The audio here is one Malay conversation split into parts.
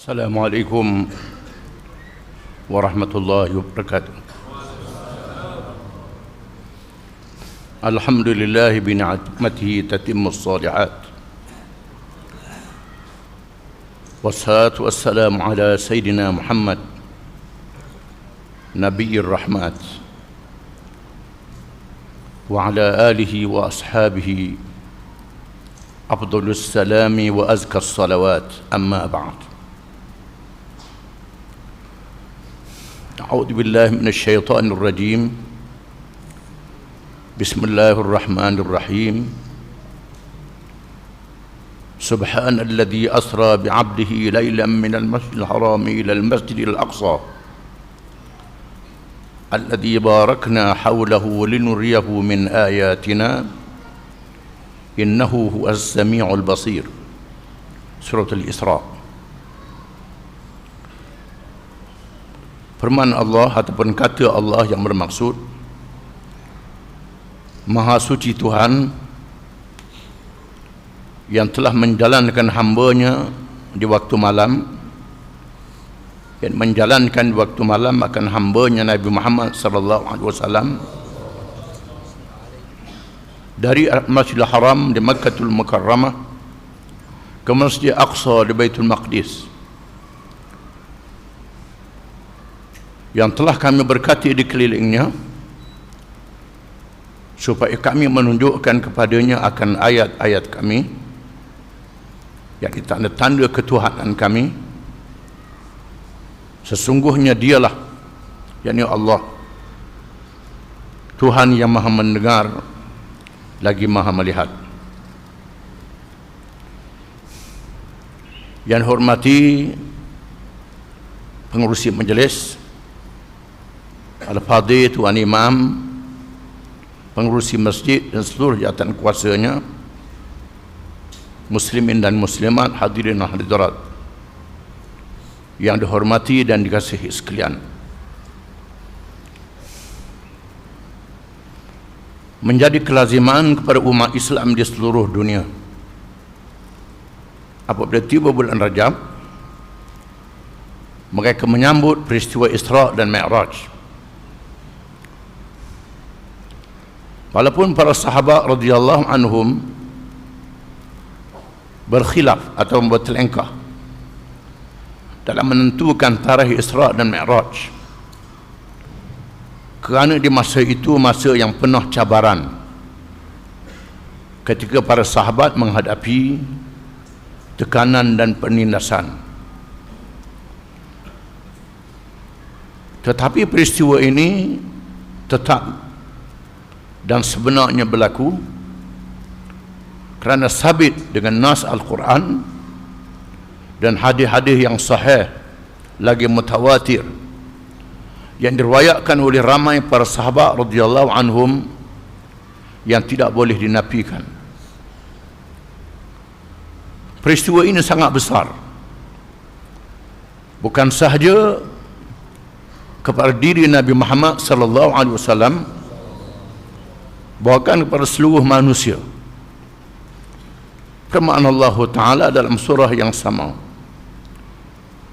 Assalamualaikum warahmatullahi wabarakatuh. Alhamdulillah bi ni'matihi tatimmus shalihat. Wassalatu wassalamu ala sayyidina Muhammad Nabiyyir rahmat wa ala alihi wa ashabihi afdalus salami wa azkas salawat, amma ba'd. A'udzu billahi minasy syaithanir rajim. Bismillahirrahmanirrahim. Subhanalladzi asra bi'abdihi lailan minal masjidil harami ilal masjidil aqsa alladzi barakna hawlahu linuriyahu min ayatina innahu huwas samiul basir. Surah Al-Isra. Firman Allah ataupun kata Allah yang bermaksud, Maha Suci Tuhan yang telah menjalankan hamba-Nya di waktu malam, dan menjalankan di waktu malam akan hamba-Nya Nabi Muhammad SAW dari Masjidil Haram di Makkahul Mukarramah ke Masjid Aqsa di Baitul Maqdis, yang telah kami berkati di kelilingnya, supaya kami menunjukkan kepadanya akan ayat-ayat kami, yakni tanda-tanda ketuhanan kami. Sesungguhnya Dialah, yakni Allah, Tuhan yang Maha mendengar lagi Maha melihat. Yang hormati pengurusi majelis, Al-Fadhil Tuan Imam, pengurusi masjid dan seluruh jawatan kuasanya, muslimin dan muslimat, hadirin dan hadirat yang dihormati dan dikasihi sekalian. Menjadi kelaziman kepada umat Islam di seluruh dunia, apabila tiba bulan Rajab, mereka menyambut peristiwa Isra dan Mi'raj. Walaupun para sahabat radhiyallahu anhum berkhilaf atau bertelengkah dalam menentukan tarikh Isra dan Mi'raj, kerana di masa itu masa yang penuh cabaran, ketika para sahabat menghadapi tekanan dan penindasan. Tetapi peristiwa ini tetap dan sebenarnya berlaku kerana sabit dengan nas Al-Quran dan hadis-hadis yang sahih lagi mutawatir yang diriwayatkan oleh ramai para sahabat radhiyallahu anhum yang tidak boleh dinafikan. Peristiwa ini sangat besar, bukan sahaja kepada diri Nabi Muhammad sallallahu alaihi wasallam, bahkan kepada seluruh manusia. Firman Allah Ta'ala dalam surah yang sama,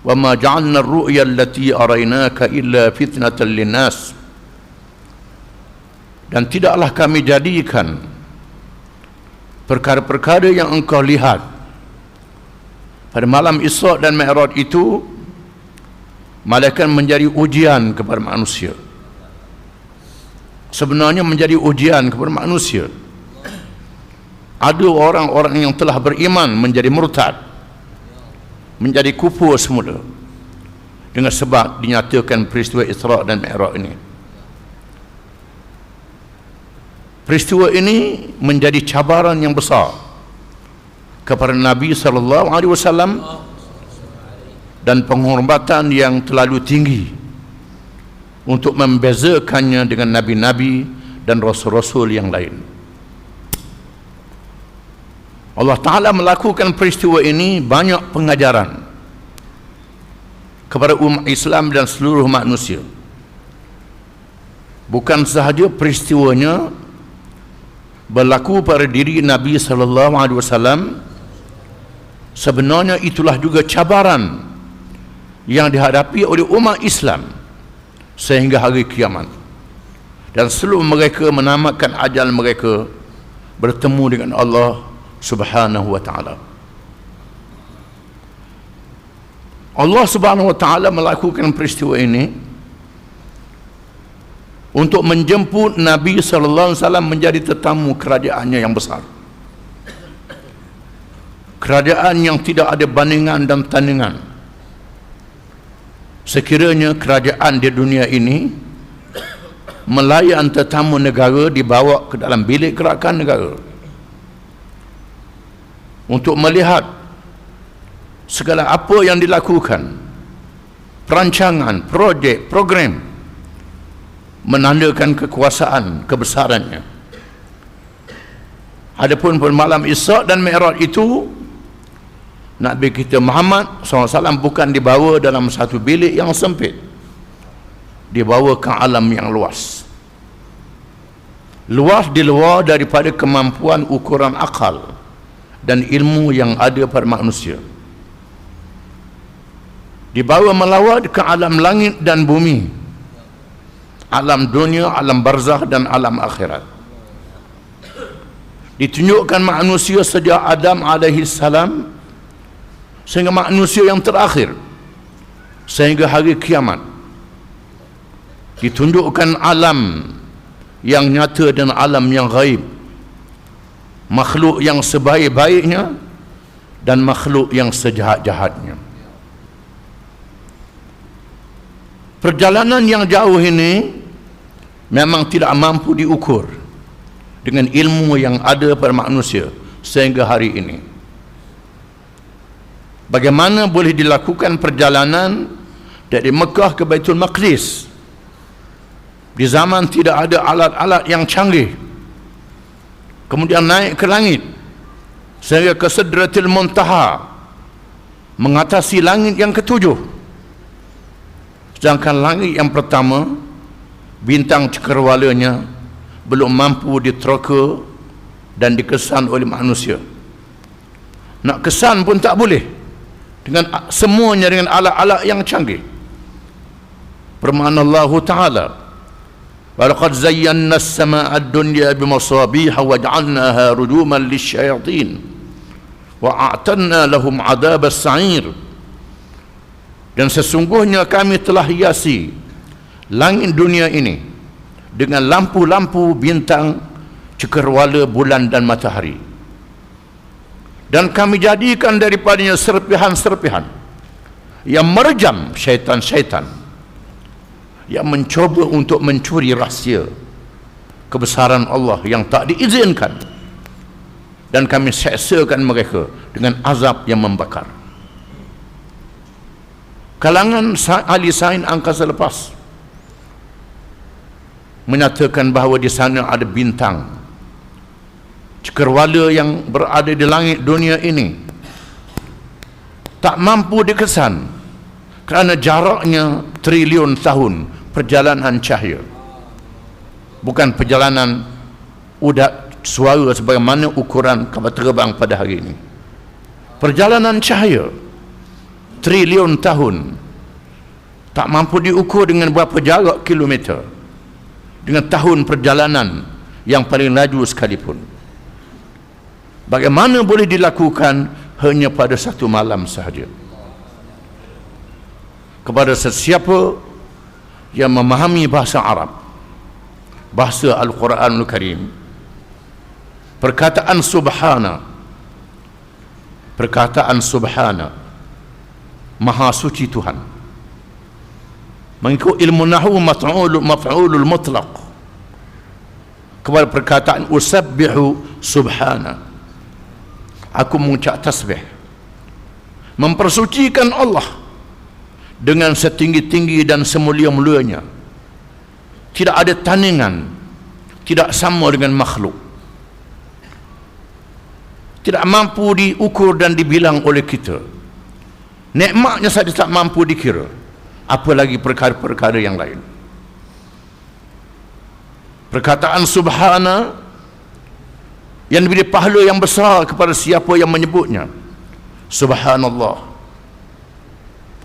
wa ma ja'alna ar-ru'ya allati araynaka illa fitnatan linnas, dan tidaklah kami jadikan perkara-perkara yang engkau lihat pada malam Isra dan Mi'raj itu malaikat menjadi ujian kepada manusia. Sebenarnya menjadi ujian kepada manusia. Ada orang-orang yang telah beriman menjadi murtad, menjadi kufur semula, dengan sebab dinyatakan peristiwa Isra dan Mi'raj ini. Peristiwa ini menjadi cabaran yang besar kepada Nabi SAW dan penghormatan yang terlalu tinggi untuk membezakannya dengan nabi-nabi dan rasul-rasul yang lain. Allah Ta'ala melakukan peristiwa ini banyak pengajaran kepada umat Islam dan seluruh manusia. Bukan sahaja peristiwanya berlaku pada diri Nabi SAW, sebenarnya itulah juga cabaran yang dihadapi oleh umat Islam sehingga hari kiamat, dan seluruh mereka menamatkan ajal mereka bertemu dengan Allah Subhanahu wa ta'ala. Allah Subhanahu wa ta'ala melakukan peristiwa ini untuk menjemput Nabi sallallahu alaihi wasallam menjadi tetamu kerajaannya yang besar, kerajaan yang tidak ada bandingan dan tandingan. Sekiranya kerajaan di dunia ini melayan tetamu negara dibawa ke dalam bilik gerakan negara untuk melihat segala apa yang dilakukan, perancangan, projek, program, menandakan kekuasaan, kebesarannya. Adapun pada malam Isra' dan Mi'raj itu, Nabi kita Muhammad SAW bukan dibawa dalam satu bilik yang sempit, dibawa ke alam yang luas, luas di luar daripada kemampuan ukuran akal dan ilmu yang ada pada manusia. Dibawa melawat ke alam langit dan bumi, alam dunia, alam barzakh dan alam akhirat. Ditunjukkan manusia sejak Adam alaihi salam sehingga manusia yang terakhir, sehingga hari kiamat. Ditunjukkan alam yang nyata dan alam yang gaib, makhluk yang sebaik-baiknya dan makhluk yang sejahat-jahatnya. Perjalanan yang jauh ini memang tidak mampu diukur dengan ilmu yang ada pada manusia sehingga hari ini. Bagaimana boleh dilakukan perjalanan dari Mekah ke Baitul Maqdis di zaman tidak ada alat-alat yang canggih, kemudian naik ke langit sehingga ke Sidratil Muntaha, mengatasi langit yang ketujuh, sedangkan langit yang pertama bintang cakrawalanya belum mampu diterka dan dikesan oleh manusia. Nak kesan pun tak boleh dengan semuanya dengan alat-alat yang canggih. Firman Allah Ta'ala, وَلَقَدْ زَيَّنَّا السَّمَاءَ الدُّنْيَا بِمَصَابِيحَ وَجَعَلْنَاهَا رُجُومًا لِلشَّيَاطِينِ وَأَعْتَدْنَا لَهُمْ عَذَابَ السَّعِيرِ. Dan sesungguhnya kami telah hiasi langit dunia ini dengan lampu-lampu bintang, cakrawala, bulan dan matahari, dan kami jadikan daripadanya serpihan-serpihan yang merejam syaitan-syaitan yang mencoba untuk mencuri rahsia kebesaran Allah yang tak diizinkan, dan kami seksakan mereka dengan azab yang membakar. Kalangan ahli sains angkasa lepas menyatakan bahawa di sana ada bintang, cakrawala yang berada di langit dunia ini tak mampu dikesan kerana jaraknya triliun tahun perjalanan cahaya, bukan perjalanan udat suara sebagaimana ukuran kapal terbang pada hari ini. Perjalanan cahaya triliun tahun tak mampu diukur dengan berapa jarak kilometer dengan tahun perjalanan yang paling laju sekalipun. Bagaimana boleh dilakukan hanya pada satu malam sahaja? Kepada sesiapa yang memahami bahasa Arab, bahasa Al-Quranul Karim, perkataan subhana, maha suci Tuhan, mengikut ilmu nahwu maf'ulul mutlaq, kepada perkataan usabbihu subhana, aku mengucap tasbih, mempersucikan Allah dengan setinggi-tinggi dan semulia-mulianya, tidak ada tandingan, tidak sama dengan makhluk, tidak mampu diukur dan dibilang oleh kita. Nikmatnya saja tak mampu dikira, apalagi perkara-perkara yang lain. Perkataan subhana yang diberi pahala yang besar kepada siapa yang menyebutnya. Subhanallah,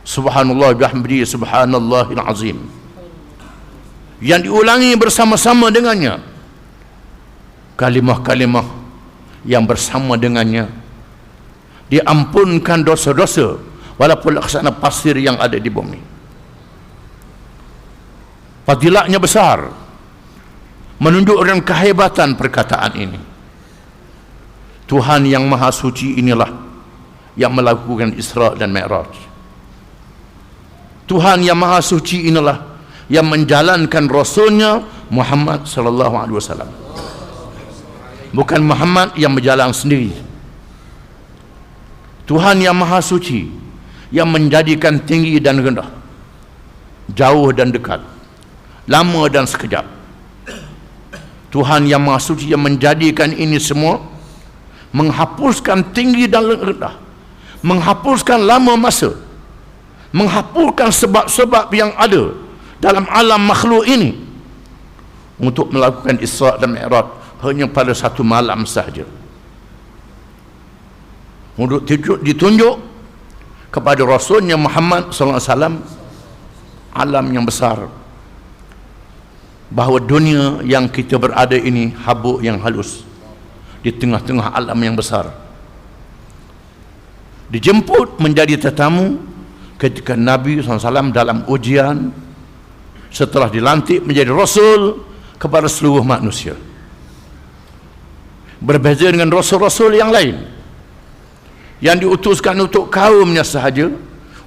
Subhanallah bihamdihi subhanallahil azim, yang diulangi bersama-sama dengannya kalimah-kalimah yang bersama dengannya diampunkan dosa-dosa walaupun laksana pasir yang ada di bumi. Fadilatnya besar, menunjukkan kehebatan perkataan ini. Tuhan yang Maha Suci inilah yang melakukan Isra dan Mi'raj. Tuhan yang Maha Suci inilah yang menjalankan Rasulnya Muhammad sallallahu alaihi wasallam. Bukan Muhammad yang berjalan sendiri. Tuhan yang Maha Suci yang menjadikan tinggi dan rendah, jauh dan dekat, lama dan sekejap. Tuhan yang Maha Suci yang menjadikan ini semua, menghapuskan tinggi dan rendah, menghapuskan lama masa, menghapuskan sebab-sebab yang ada dalam alam makhluk ini untuk melakukan Isra dan Mi'raj hanya pada satu malam sahaja, untuk ditunjuk kepada Rasulnya Muhammad sallallahu alaihi wasallam alam yang besar, bahawa dunia yang kita berada ini habuk yang halus di tengah-tengah alam yang besar. Dijemput menjadi tetamu ketika Nabi SAW dalam ujian setelah dilantik menjadi Rasul kepada seluruh manusia. Berbeza dengan Rasul-Rasul yang lain yang diutuskan untuk kaumnya sahaja,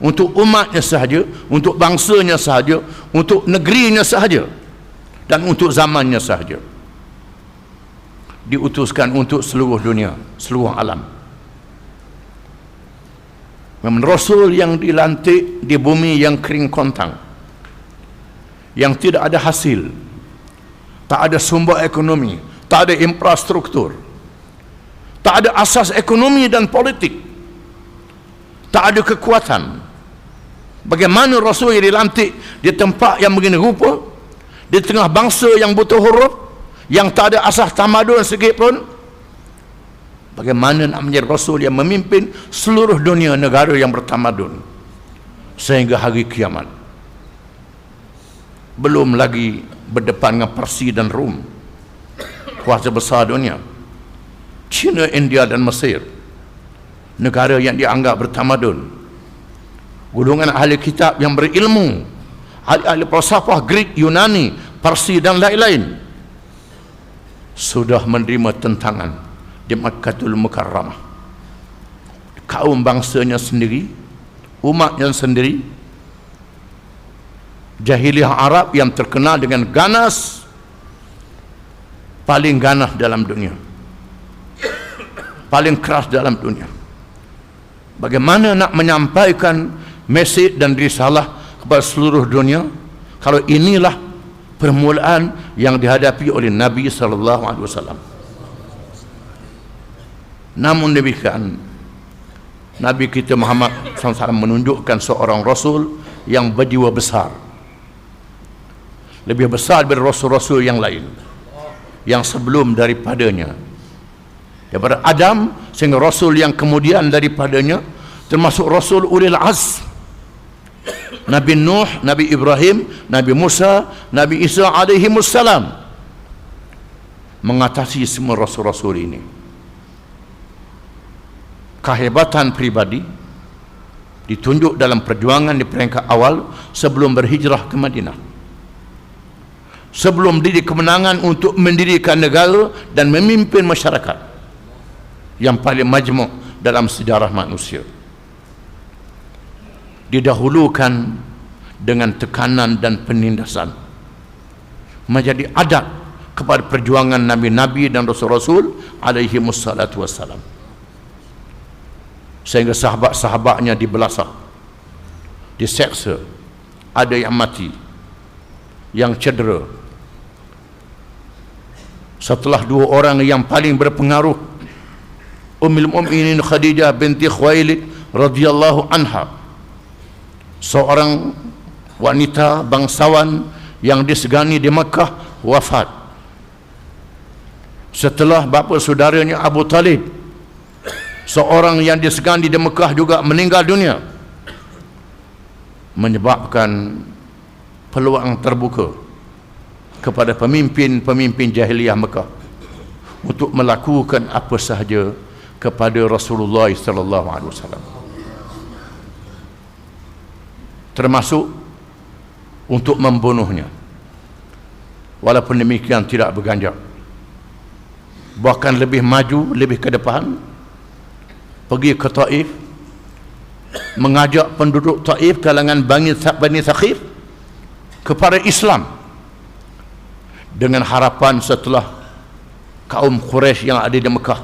untuk umatnya sahaja, untuk bangsanya sahaja, untuk negerinya sahaja, dan untuk zamannya sahaja. Diutuskan untuk seluruh dunia, seluruh alam. Memang Rasul yang dilantik di bumi yang kering kontang, yang tidak ada hasil, tak ada sumber ekonomi, tak ada infrastruktur, tak ada asas ekonomi dan politik, tak ada kekuatan. Bagaimana Rasul yang dilantik di tempat yang begini rupa, di tengah bangsa yang buta huruf, yang tak ada asas tamadun sedikit pun? Bagaimana nak menjadi Rasul yang memimpin seluruh dunia negara yang bertamadun sehingga hari kiamat? Belum lagi berdepan dengan Parsi dan Rom, kuasa besar dunia, China, India dan Mesir, negara yang dianggap bertamadun, golongan ahli kitab yang berilmu, ahli falsafah Greek, Yunani, Parsi dan lain-lain, sudah menerima tentangan di Makkahul Mukarramah. Kaum bangsanya sendiri, umatnya sendiri, jahiliyah Arab yang terkenal dengan ganas, paling ganas dalam dunia, paling keras dalam dunia. Bagaimana nak menyampaikan mesej dan risalah kepada seluruh dunia kalau inilah permulaan yang dihadapi oleh Nabi sallallahu alaihi wasallam? Namun demikian, Nabi kita Muhammad SAW menunjukkan seorang Rasul yang berjiwa besar, lebih besar dari Rasul-Rasul yang lain yang sebelum daripadanya, daripada Adam sehingga Rasul yang kemudian daripadanya, termasuk Rasul Ulil Azm, Nabi Nuh, Nabi Ibrahim, Nabi Musa, Nabi Isa alaihimussalam, mengatasi semua Rasul-Rasul ini. Kehebatan pribadi ditunjuk dalam perjuangan di peringkat awal sebelum berhijrah ke Madinah, sebelum diri kemenangan untuk mendirikan negara dan memimpin masyarakat yang paling majmuk dalam sejarah manusia. Didahulukan dengan tekanan dan penindasan, menjadi adab kepada perjuangan Nabi-Nabi dan Rasul-Rasul alaihi wassalatu wassalam, sehingga sahabat-sahabatnya dibelasah, diseksa, ada yang mati, yang cedera. Setelah dua orang yang paling berpengaruh, Ummul Mukminin Khadijah binti Khuwailid radhiyallahu anha, seorang wanita bangsawan yang disegani di Makkah, wafat. Setelah bapa saudaranya Abu Talib, seorang yang disegani di Mekah, juga meninggal dunia. menyebabkan peluang terbuka kepada pemimpin-pemimpin jahiliyah Mekah untuk melakukan apa sahaja kepada Rasulullah sallallahu alaihi wasallam, termasuk untuk membunuhnya. Walaupun demikian tidak berganjak, bahkan lebih maju, lebih ke depan, pergi ke Taif, mengajak penduduk Taif kalangan Bani Thaqif kepada Islam, dengan harapan setelah kaum Quraisy yang ada di Mekah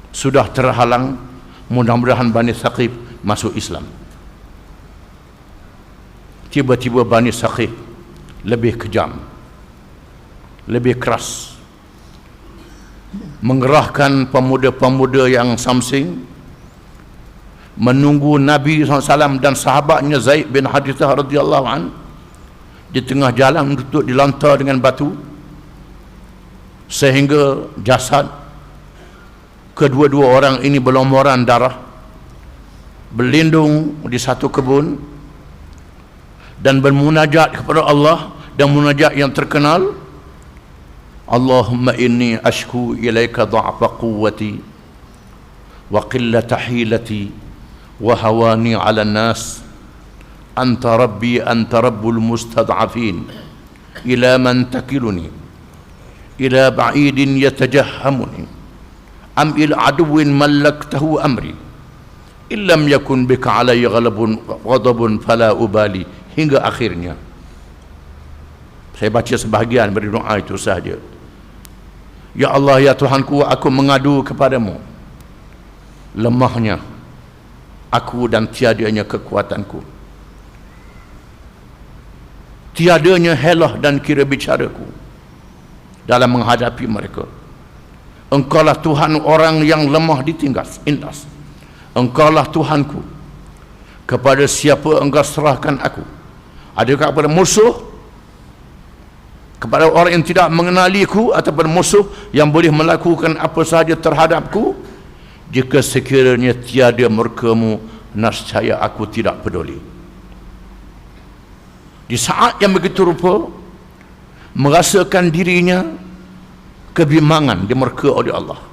sudah terhalang, mudah-mudahan Bani Thaqif masuk Islam. Tiba-tiba Bani Thaqif lebih kejam, lebih keras, mengerahkan pemuda-pemuda yang samsing menunggu Nabi SAW dan sahabatnya Zaid bin Harithah radhiyallahu an di tengah jalan untuk dilantar dengan batu, sehingga jasad kedua-dua orang ini berlumuran darah, berlindung di satu kebun dan bermunajat kepada Allah, dan munajat yang terkenal, Allahumma inni ashku ilaika dha'fa quwwati wa qillata hilati wa hawani 'ala an-nas, anta rabbi anta rabbul mustad'afin, ila man takiluni ila ba'idin yatajahhamuni am ila aduwin mallaktahu amri illam yakun bika alayya ghadabun fala ubali, hingga akhirnya. Saya baca sebahagian berdoa itu sahaja. Ya Allah, ya Tuhanku, aku mengadu kepadamu lemahnya aku dan tiadanya kekuatanku, tiadanya helah dan kira bicaraku dalam menghadapi mereka. Engkaulah Tuhan orang yang lemah ditindas, indas. Engkaulah Tuhanku, kepada siapa engkau serahkan aku? Adakah kepada musuh, kepada orang yang tidak mengenaliku, ataupun musuh yang boleh melakukan apa sahaja terhadapku? Jika sekiranya tiada murkamu, nescaya aku tidak peduli. Di saat yang begitu rupa, merasakan dirinya kebimbangan, dimurka oleh Allah,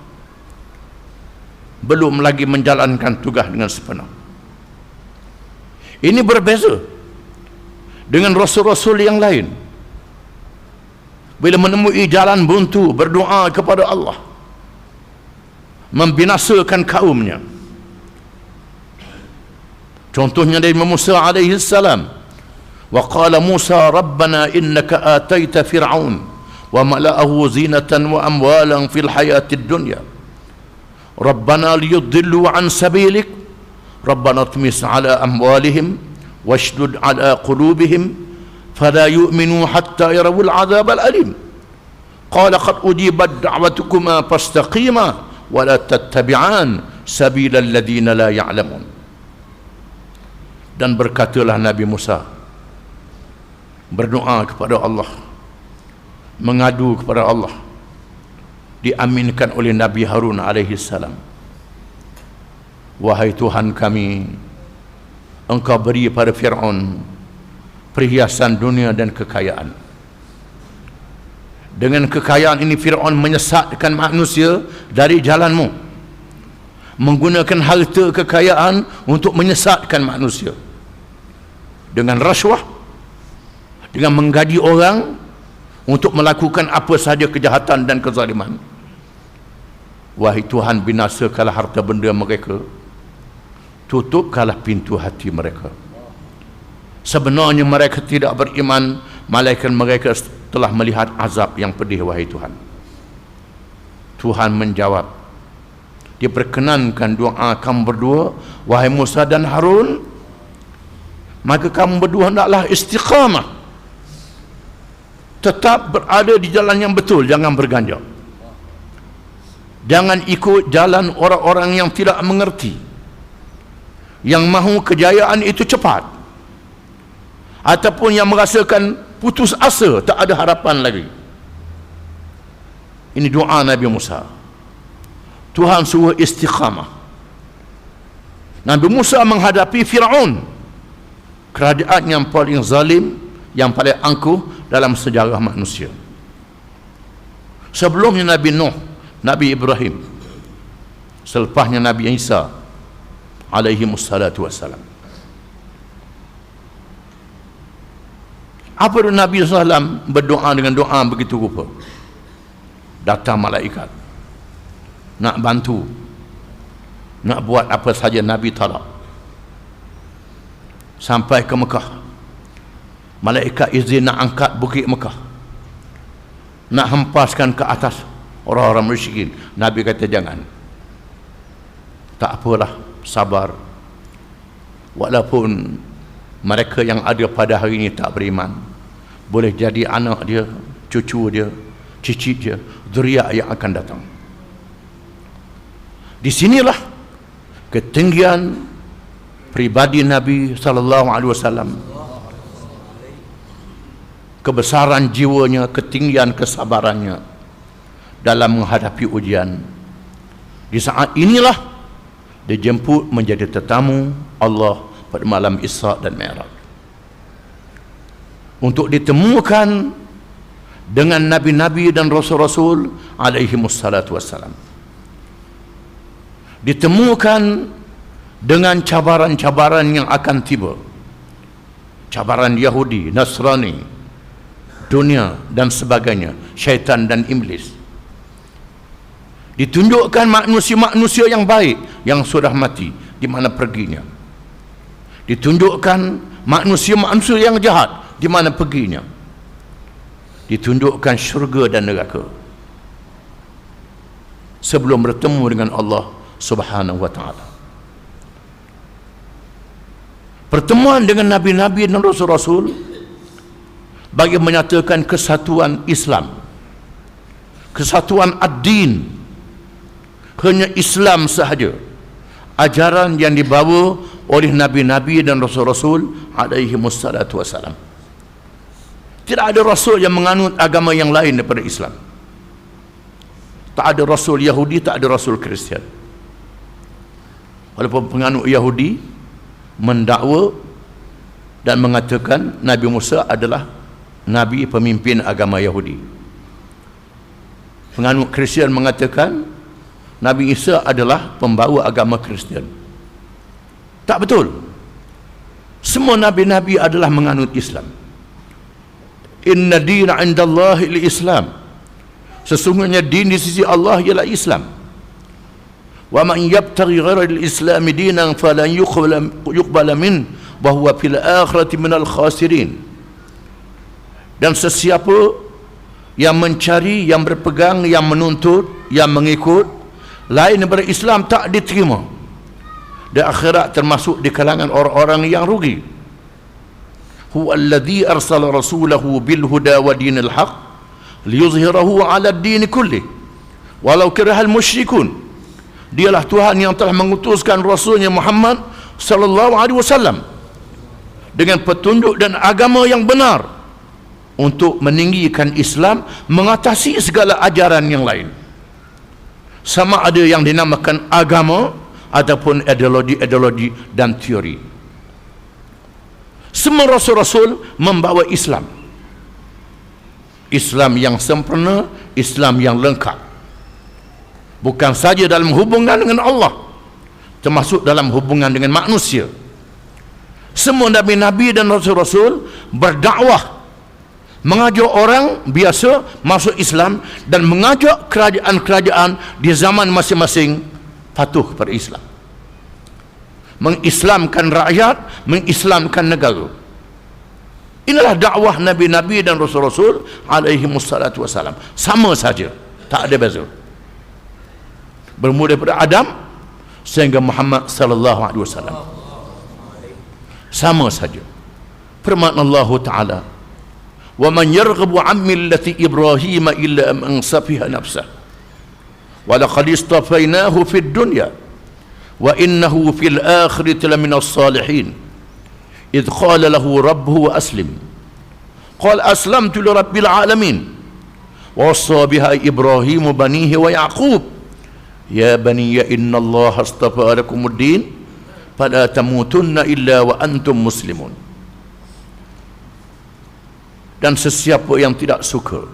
belum lagi menjalankan tugas dengan sepenuh. Ini berbeza dengan rasul-rasul yang lain. Bila menemui jalan buntu, berdoa kepada Allah, membinasakan kaumnya. Contohnya dari Musa alaihi salam, wa qala Musa rabbana innaka ataita fir'aun wa mala'ahu zinatan wa amwalan fil hayatid dunya rabbana liyudillu an sabilik rabbana tmis ala amwalihim washdud ala qulubihim فلا يؤمنوا حتى يروا العذاب الأليم قال قد أجيبت دعوتكما فاستقيما ولا تتبعان سبيل الذين لا يعلمون. Dan berkatalah Nabi Musa, berdoa kepada Allah, mengadu kepada Allah, diaminkan oleh Nabi Harun alaihi salam, wahai Tuhan kami, engkau beri pada Fir'aun perhiasan dunia dan kekayaan. Dengan kekayaan ini Fir'aun menyesatkan manusia dari jalanmu, menggunakan harta kekayaan untuk menyesatkan manusia dengan rasuah, dengan menggaji orang untuk melakukan apa sahaja kejahatan dan kezaliman. Wahai Tuhan, binasakanlah harta benda mereka, tutupkanlah pintu hati mereka. Sebenarnya mereka tidak beriman, malaikat mereka telah melihat azab yang pedih, wahai Tuhan. Tuhan menjawab, dia perkenankan doa kamu berdua, wahai Musa dan Harun, maka kamu berdua hendaklah istiqamah, tetap berada di jalan yang betul, jangan berganjak, jangan ikut jalan orang-orang yang tidak mengerti, yang mahu kejayaan itu cepat, ataupun yang merasakan putus asa, tak ada harapan lagi. Ini doa Nabi Musa. Tuhan suruh istiqamah. Nabi Musa menghadapi Fir'aun kerajaan yang paling zalim, yang paling angkuh dalam sejarah manusia. Sebelumnya Nabi Nuh, Nabi Ibrahim, selepasnya Nabi Isa alaihi wassalatu wassalam. Apa itu Nabi SAW berdoa dengan doa begitu rupa? Datang malaikat nak bantu, nak buat apa saja Nabi tolak. Sampai ke Mekah, malaikat izin nak angkat bukit Mekah, nak hempaskan ke atas orang-orang musyrikin. Nabi kata jangan. Tak apalah, sabar. Walaupun mereka yang ada pada hari ini tak beriman, boleh jadi anak dia, cucu dia, cicit dia, zuriat yang akan datang. Di sinilah ketinggian pribadi Nabi sallallahu alaihi wasallam, kebesaran jiwanya, ketinggian kesabarannya dalam menghadapi ujian. Di saat inilah dijemput menjadi tetamu Allah pada malam Isra dan Mi'raj, untuk ditemukan dengan nabi-nabi dan rasul-rasul alaihi wassalatu wassalam, ditemukan dengan cabaran-cabaran yang akan tiba, cabaran Yahudi, Nasrani, dunia dan sebagainya, syaitan dan iblis. Ditunjukkan manusia-manusia yang baik yang sudah mati, di mana perginya. Ditunjukkan manusia-manusia yang jahat, di mana perginya. Ditunjukkan syurga dan neraka sebelum bertemu dengan Allah Subhanahu wa ta'ala. Pertemuan dengan nabi-nabi dan rasul-rasul bagi menyatakan kesatuan Islam, kesatuan ad-din. Hanya Islam sahaja ajaran yang dibawa oleh nabi-nabi dan rasul-rasul alaihi wassalatu wassalam. Tidak ada rasul yang menganut agama yang lain daripada Islam. Tak ada rasul Yahudi, tak ada rasul Kristian. Walaupun penganut Yahudi mendakwa dan mengatakan Nabi Musa adalah nabi pemimpin agama Yahudi. Penganut Kristian mengatakan Nabi Isa adalah pembawa agama Kristian. Tak betul. Semua nabi-nabi adalah menganut Islam. Inna dina indallahi al-Islam. Sesungguhnya din di sisi Allah ialah Islam. Wa man yabtaghi ghayra al-Islam dinan falan yuqbala min wa huwa fil akhirati minal khasirin. Dan sesiapa yang mencari, yang berpegang, yang menuntut, yang mengikut lain daripada Islam tak diterima, di akhirat termasuk di kalangan orang-orang yang rugi. Huwa alladhi arsala rasulahu bil huda wa dinil haq liyuzhirahu ala ad-din kulli walau karihal musyrikun. Dialah Tuhan yang telah mengutuskan rasulnya Muhammad sallallahu alaihi wasallam dengan petunjuk dan agama yang benar untuk meninggikan Islam mengatasi segala ajaran yang lain, sama ada yang dinamakan agama ataupun ideologi dan teori. Semua rasul-rasul membawa Islam, Islam yang sempurna, Islam yang lengkap, bukan saja dalam hubungan dengan Allah, termasuk dalam hubungan dengan manusia. Semua nabi-nabi dan rasul-rasul berdakwah, mengajak orang biasa masuk Islam dan mengajak kerajaan-kerajaan di zaman masing-masing patuh pada Islam, mengislamkan rakyat, mengislamkan negara. Inilah dakwah nabi-nabi dan rasul-rasul alaihi wassalatu wassalam. Sama saja, tak ada beza. Bermula daripada Adam sehingga Muhammad sallallahu alaihi wasallam, sama saja. Firman Allah Ta'ala, وَمَنْ يَرْغَبُ عَنْ مِلَّةِ إِبْرَاهِيمَ إِلَّا مَنْ سَفِهَ نَفْسَهُ وَلَقَدِ اصْطَفَيْنَاهُ فِي الدُّنْيَا وَإِنَّهُ فِي الْآخِرَةِ لَمِنَ الصَّالِحِينَ إِذْ قَالَ لَهُ رَبُّهُ أَسْلِمْ قَالَ أَسْلَمْتُ لِرَبِّ الْعَالَمِينَ وَوَصَّى بِهَا إِبْرَاهِيمُ بَنِيهِ وَيَعْقُوبَ يَا بَنِيَّ إِنَّ اللَّهَ اصْطَفَى لَكُمُ الدِّينَ فَلَا تَمُوتُنَّ إِلَّا وَأَنْتُمْ مُسْلِمُونَ. dan sesiapa yang tidak suka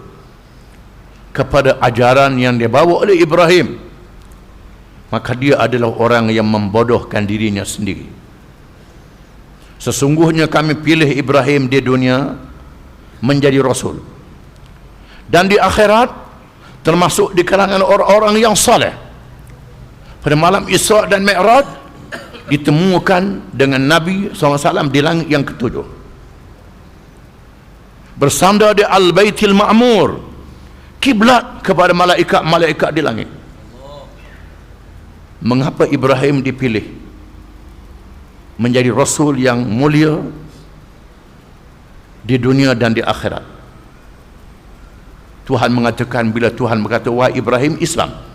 kepada ajaran yang dibawa oleh Ibrahim, maka dia adalah orang yang membodohkan dirinya sendiri. Sesungguhnya kami pilih Ibrahim di dunia menjadi rasul, dan di akhirat termasuk di kalangan orang-orang yang saleh. Pada malam Isra dan Mi'raj ditemukan dengan Nabi SAW di langit yang ketujuh, bersandar di Al-Baitil Ma'mur, kiblat kepada malaikat-malaikat di langit. Mengapa Ibrahim dipilih menjadi rasul yang mulia di dunia dan di akhirat? Tuhan mengatakan, bila Tuhan berkata, wahai Ibrahim, Islam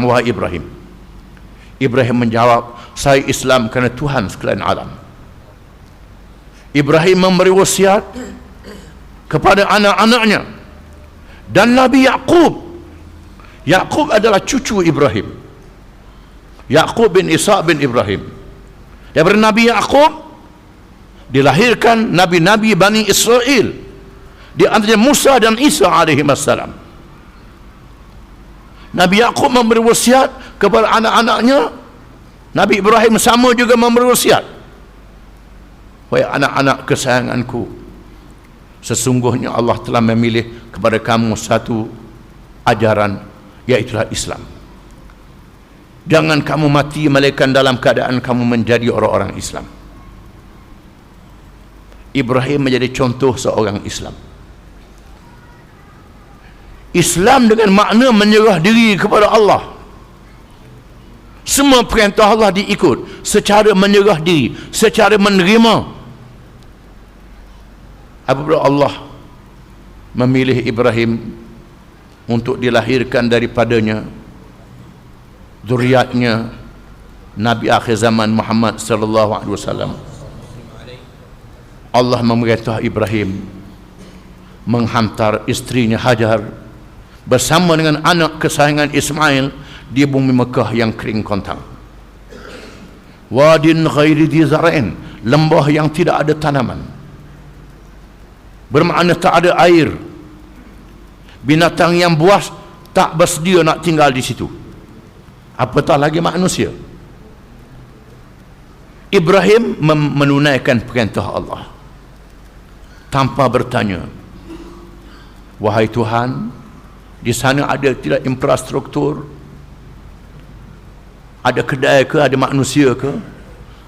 wahai Ibrahim. Ibrahim menjawab, saya Islam kerana Tuhan sekalian alam. Ibrahim memberi wasiat kepada anak-anaknya dan Nabi Yaqub. Yaqub adalah cucu Ibrahim. Yaqub bin Isa bin Ibrahim. Daripada Nabi Yaqub dilahirkan nabi-nabi Bani Israel, di antaranya Musa dan Isa alaihi wassalam. Nabi Yaqub memberi wasiat kepada anak-anaknya. Nabi Ibrahim sama juga memberi wasiat, wahai anak-anak kesayanganku, sesungguhnya Allah telah memilih kepada kamu satu ajaran, iaitulah Islam. Jangan kamu mati melainkan dalam keadaan kamu menjadi orang-orang Islam. Ibrahim menjadi contoh seorang Islam. Islam dengan makna menyerah diri kepada Allah. Semua perintah Allah diikut secara menyerah diri, secara menerima. Apabila Allah memilih Ibrahim untuk dilahirkan daripadanya zuriatnya Nabi akhir zaman Muhammad sallallahu alaihi wasallam, Allah memerintah Ibrahim menghantar istrinya Hajar bersama dengan anak kesayangan Ismail di bumi Mekah yang kering kontang. Wadin ghairi dhi zar'in, lembah yang tidak ada tanaman, bermakna tak ada air. Binatang yang buas tak bersedia nak tinggal di situ, apatah lagi manusia. Ibrahim menunaikan perintah Allah tanpa bertanya, wahai Tuhan, di sana ada tidak infrastruktur, ada kedai ke, ada manusia ke,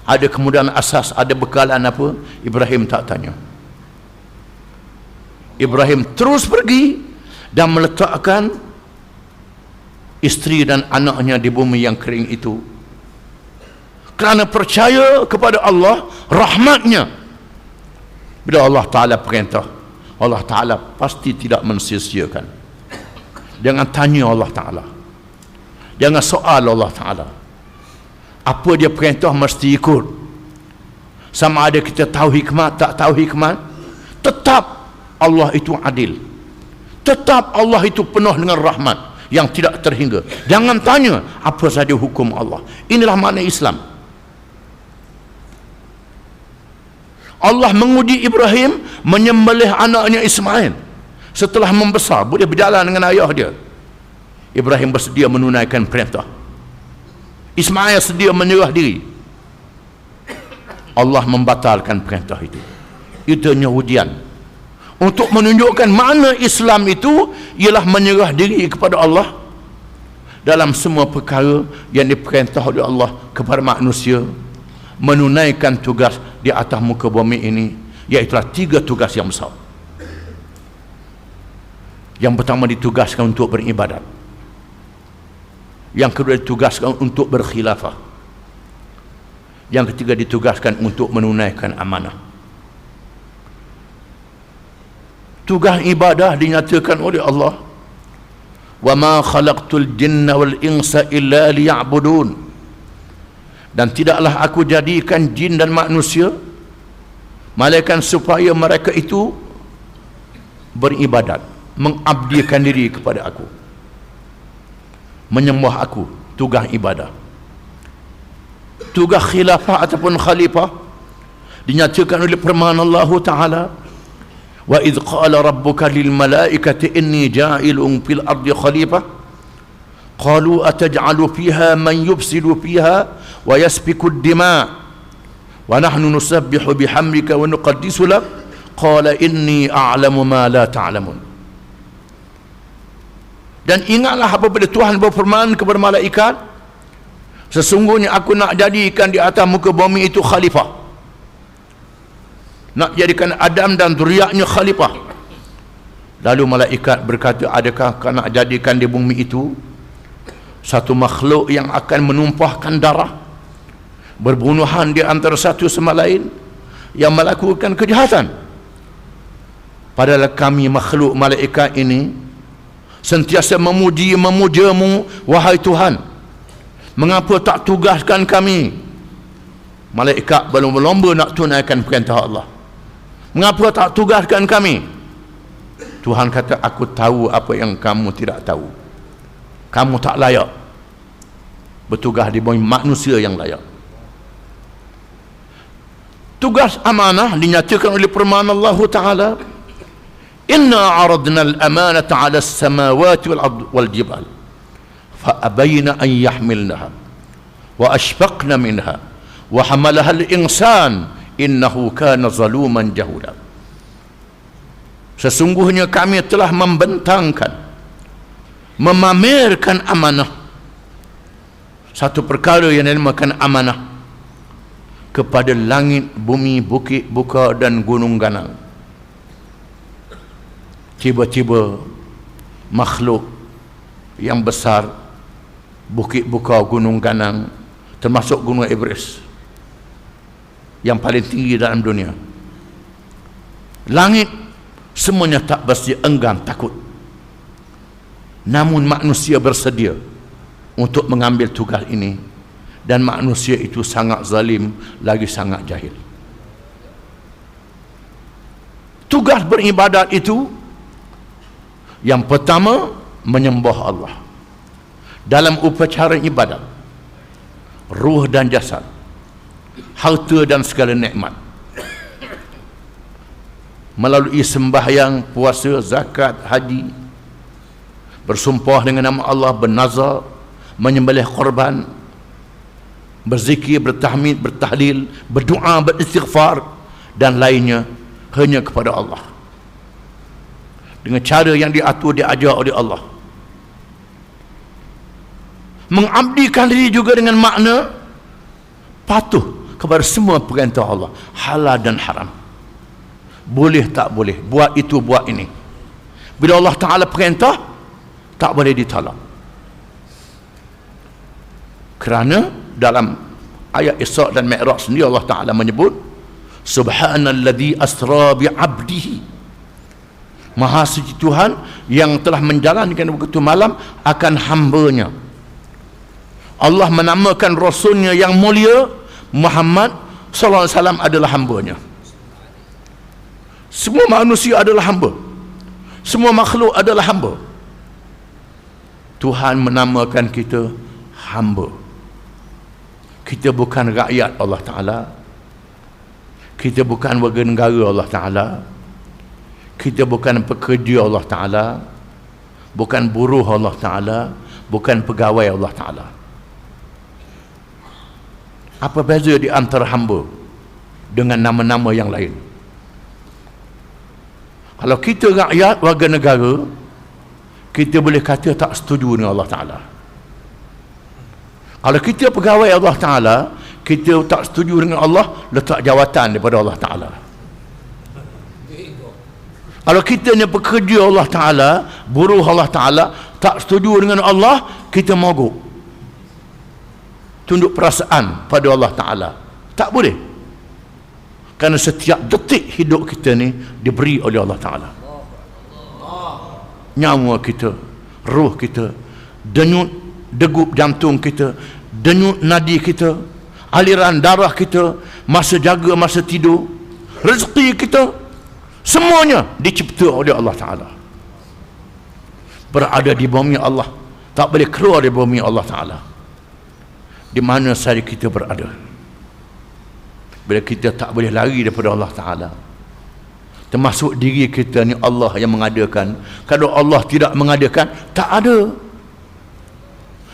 ada kemudahan asas, ada bekalan apa? Ibrahim tak tanya. Ibrahim terus pergi dan meletakkan isteri dan anaknya di bumi yang kering itu, kerana percaya kepada Allah, rahmatnya. Bila Allah Ta'ala perintah, Allah Ta'ala pasti tidak mensia-siakan. Jangan tanya Allah Ta'ala, jangan soal Allah Ta'ala. Apa dia perintah mesti ikut. Sama ada kita tahu hikmat tak tahu hikmat, tetap Allah itu adil, tetap Allah itu penuh dengan rahmat yang tidak terhingga. Jangan tanya apa saja hukum Allah. Inilah makna Islam. Allah menguji Ibrahim menyembelih anaknya Ismail. Setelah membesar, boleh berjalan dengan ayah dia, Ibrahim bersedia menunaikan perintah. Ismail sedia menyerah diri. Allah membatalkan perintah itu. Itu hanya ujian untuk menunjukkan makna Islam itu ialah menyerah diri kepada Allah dalam semua perkara yang diperintah oleh Allah kepada manusia, menunaikan tugas di atas muka bumi ini, iaitu 3 tugas yang besar. Yang pertama ditugaskan untuk beribadat, yang kedua ditugaskan untuk berkhilafah, yang ketiga ditugaskan untuk menunaikan amanah. Tugas ibadah dinyatakan oleh Allah, wa ma khalaqtul jinna wal insa illa liya'budun, dan tidaklah aku jadikan jin dan manusia malaikat supaya mereka itu beribadat, mengabdikan diri kepada aku, menyembah aku. Tugas ibadah. Tugas khilafah ataupun khalifah dinyatakan oleh firman Allah Ta'ala, wa idh qala rabbuka lil malaikati inni ja'ilun fil ardi khalifah qalu ataj'alu fiha man yufsidu fiha wa yasfiku ad-dima' wa nahnu nusabbihu bihamdika wa nuqaddisu lak qala inni a'lamu ma la ta'lamun. Dan ingatlah apabila Tuhan berfirman kepada malaikat, sesungguhnya aku nak jadikan di atas muka bumi itu khalifah, nak jadikan Adam dan zuriatnya khalifah. Lalu malaikat berkata, adakah kau nak jadikan di bumi itu satu makhluk yang akan menumpahkan darah, berbunuhan di antara satu sama lain, yang melakukan kejahatan? Padahal kami makhluk malaikat ini sentiasa memujamu, wahai Tuhan, mengapa tak tugaskan kami? Malaikat berlomba-lomba nak tunaikan perintah Allah. Mengapa tak tugaskan kami? Tuhan kata, aku tahu apa yang kamu tidak tahu. Kamu tak layak bertugas di bawah manusia yang layak. Tugas amanah dinyatakan oleh firman Allah Ta'ala, inna aradna al-amanata ala as-samawati wal-jibal fa'abayna an yahmilnaha wa ashfaqna minha wa hamalaha al-insan innahu kana zaluman jahula. Sesungguhnya kami telah membentangkan, memamerkan amanah, satu perkara yang dinamakan amanah, kepada langit, bumi, bukit, buka dan gunung ganang. Tiba-tiba makhluk yang besar, bukit, buka, gunung ganang, termasuk gunung Everest yang paling tinggi dalam dunia, langit, semuanya tak bersedia, enggan, takut. Namun manusia bersedia untuk mengambil tugas ini, dan manusia itu sangat zalim lagi sangat jahil. Tugas beribadat itu, yang pertama, menyembah Allah dalam upacara ibadat, ruh dan jasad, harta dan segala nikmat, melalui sembahyang, puasa, zakat, haji, bersumpah dengan nama Allah, bernazar, menyembelih korban, berzikir, bertahmid, bertahlil, berdoa, beristighfar dan lainnya hanya kepada Allah dengan cara yang diatur, diajar oleh Allah. Mengabdikan diri juga dengan makna patuh kepada semua perintah Allah, halal dan haram, boleh tak boleh, buat itu, buat ini. Bila Allah Ta'ala perintah, tak boleh ditolak. Kerana dalam ayat Isra' dan Mi'raj sendiri Allah Ta'ala menyebut, subhanalladzi asra bi'abdihi, maha suci Tuhan yang telah menjalankan waktu malam akan hambanya. Allah menamakan Rasulnya yang mulia Muhammad sallallahu alaihi wasallam adalah hambanya. Semua manusia adalah hamba, semua makhluk adalah hamba. Tuhan menamakan kita hamba. Kita bukan rakyat Allah Ta'ala, kita bukan warga negara Allah Ta'ala, kita bukan pekerja Allah Ta'ala, bukan buruh Allah Ta'ala, bukan pegawai Allah Ta'ala. Apa beza di antara hamba dengan nama-nama yang lain? Kalau kita rakyat, warga negara, kita boleh kata tak setuju dengan Allah Ta'ala. Kalau kita pegawai Allah Ta'ala, kita tak setuju dengan Allah, letak jawatan daripada Allah Ta'ala. Kalau kita ni pekerja Allah Ta'ala, buruh Allah Ta'ala, tak setuju dengan Allah, kita mogok, tunduk perasaan pada Allah Ta'ala. Tak boleh, kerana setiap detik hidup kita ni diberi oleh Allah Ta'ala. Nyawa kita, roh kita, degup jantung kita, denyut nadi kita, aliran darah kita, masa jaga, masa tidur, rezeki kita, semuanya dicipta oleh Allah Ta'ala. Berada di bumi Allah, tak boleh keluar dari bumi Allah Ta'ala. Di mana sahaja kita berada, bila kita tak boleh lari daripada Allah Ta'ala, Termasuk diri kita ni Allah yang mengadakan. Kalau Allah tidak mengadakan, tak ada.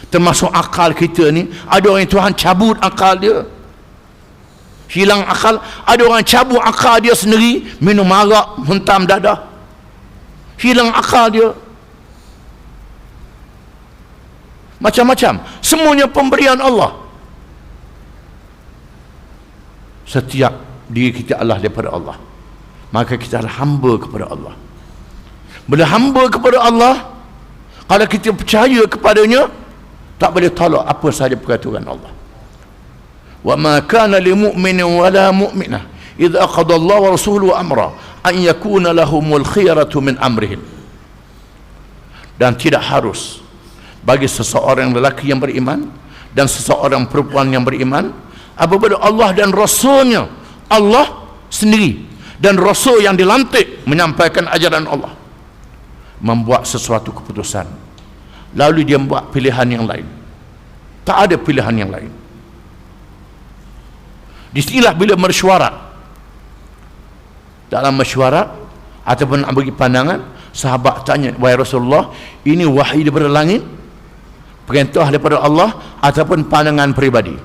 Termasuk akal kita ni, ada orang Tuhan cabut akal dia, hilang akal. Ada orang cabut akal dia sendiri, minum arak, hentam dadah, hilang akal dia. Macam-macam. Semuanya pemberian Allah. Setiap diri kita adalah daripada Allah, maka kita adalah hamba kepada Allah. Bila hamba kepada Allah, kalau kita percaya kepadanya, tak boleh tolak apa sahaja peraturan Allah. Wa ma kana lil mu'minin wa la mu'minah idza qada Allah wa rasuluhu amra an yakuna lahumul khiyaratu min amrihim. Dan tidak harus bagi seseorang lelaki yang beriman dan seseorang perempuan yang beriman, apabila Allah dan Rasulnya, Allah sendiri dan Rasul yang dilantik menyampaikan ajaran Allah, membuat sesuatu keputusan, lalu dia membuat pilihan yang lain. Tak ada pilihan yang lain. Disinilah bila mesyuarat. Dalam mesyuarat ataupun nak bagi pandangan, sahabat tanya, wahai Rasulullah, ini wahyu daripada langit, perintah daripada Allah, ataupun pandangan peribadi?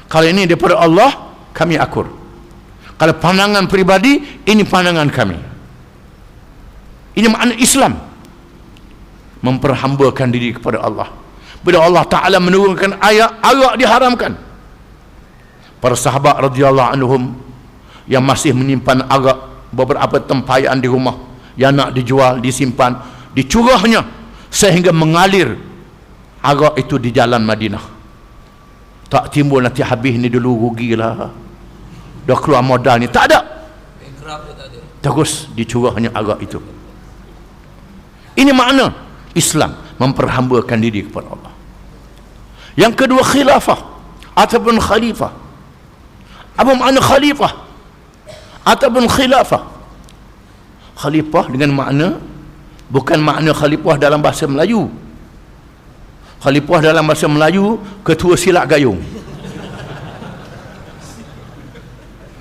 Kalau ini daripada Allah, kami akur. Kalau pandangan peribadi, ini pandangan kami. Ini makna Islam, memperhambakan diri kepada Allah. Bila Allah Ta'ala menurunkan ayat, arak diharamkan. Para sahabat radhiyallahu anhum yang masih menyimpan arak, beberapa tempayan di rumah yang nak dijual, disimpan, dicurahnya sehingga mengalir arak itu di jalan Madinah. Tak timbul nanti habis ni dulu, rugilah, dah keluar modal ni, tak ada. Terus dicurahnya arak itu. Ini makna Islam, memperhambakan diri kepada Allah. Yang kedua, khilafah ataupun khalifah. Apa makna khalifah ataupun khilafah? Khalifah dengan makna, bukan makna khalifah dalam bahasa Melayu. Khalifah dalam bahasa Melayu, ketua silat gayung.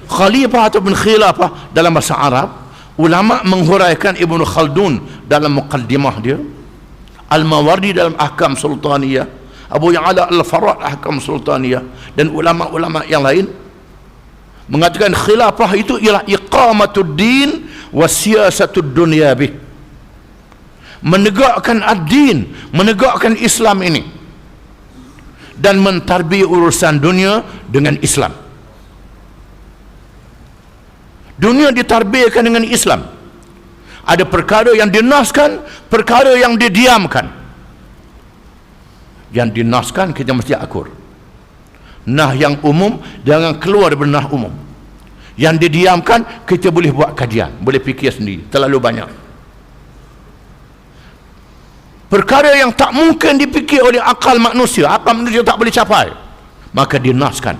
Khalifah ataupun khilafah dalam bahasa Arab, ulama menghuraikan Ibnu Khaldun dalam muqaddimah dia, Al-Mawardi dalam Ahkam Sultaniyah, Abu Ya'la Al-Farad Ahkam Sultaniyah, dan ulama-ulama yang lain mengatakan khilafah itu ialah iqamatud din wa siyasatud dunya bih, menegakkan ad-din, menegakkan Islam ini, dan mentarbiyah urusan dunia dengan Islam. Dunia ditarbiyahkan dengan Islam. Ada perkara yang dinaskan, perkara yang didiamkan. Yang dinaskan kita mesti akur. Nah yang umum jangan keluar dari nah umum. Yang didiamkan kita boleh buat kajian, boleh fikir sendiri, terlalu banyak. Perkara yang tak mungkin dipikir oleh akal manusia tak boleh capai, maka dinaskan.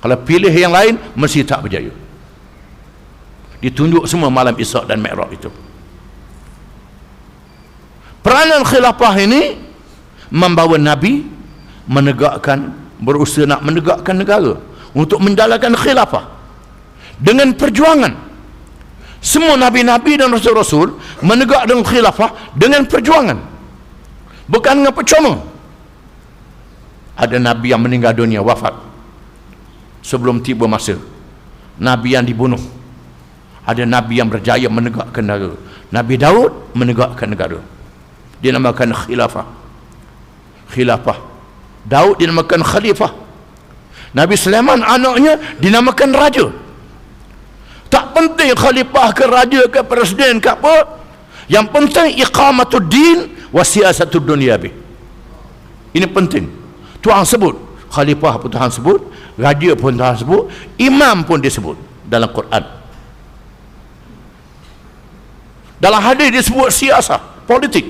Kalau pilih yang lain, mesti tak berjaya. Ditunjuk semua malam Isra' dan Mi'raj itu. Peranan khilafah ini membawa Nabi menegakkan, berusaha nak menegakkan negara untuk menjalankan khilafah dengan perjuangan. Semua Nabi-Nabi dan Rasul-Rasul menegakkan khilafah dengan perjuangan, bukan dengan percuma. Ada Nabi yang meninggal dunia, wafat sebelum tiba masa. Nabi yang dibunuh. Ada Nabi yang berjaya menegakkan negara. Nabi Daud menegakkan negara, dinamakan khilafah. Khilafah Daud dinamakan khalifah. Nabi Sulaiman anaknya dinamakan raja. Tak penting khalifah ke raja ke presiden ke apa, yang penting iqamatud din wa siyasatud dunya bih. Ini penting. Tuhan sebut khalifah pun Tuhan sebut, raja pun Tuhan sebut, imam pun disebut dalam Quran. Dalam hadis disebut siasah, politik.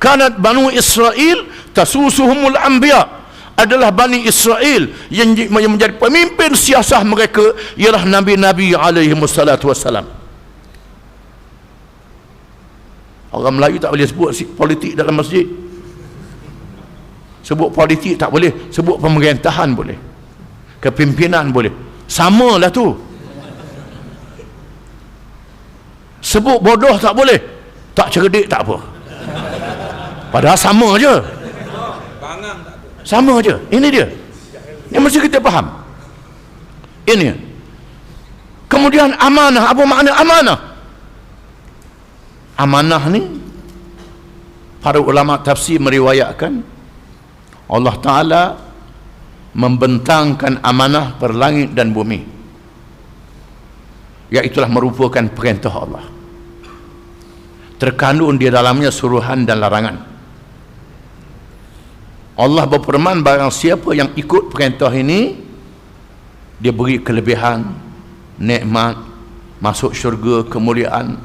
Kanat Banu Israel tasusuhumul anbiya, adalah Bani Israel yang menjadi pemimpin siasah mereka ialah Nabi-Nabi alaihi wassalatu wassalam. Orang Melayu tak boleh sebut politik dalam masjid. Sebut politik tak boleh, sebut pemerintahan boleh, kepimpinan boleh. Samalah tu. Sebut bodoh tak boleh, tak cerdik tak apa. Padahal sama je. Sama je. Ini dia. Ini mesti kita faham. Ini. Kemudian amanah. Apa makna amanah? Amanah ni, para ulama tafsir meriwayatkan Allah Ta'ala membentangkan amanah per langit dan bumi, iaitulah merupakan perintah Allah. Terkandung di dalamnya suruhan dan larangan. Allah berfirman, barang siapa yang ikut perintah ini, dia beri kelebihan, nikmat, masuk syurga, kemuliaan.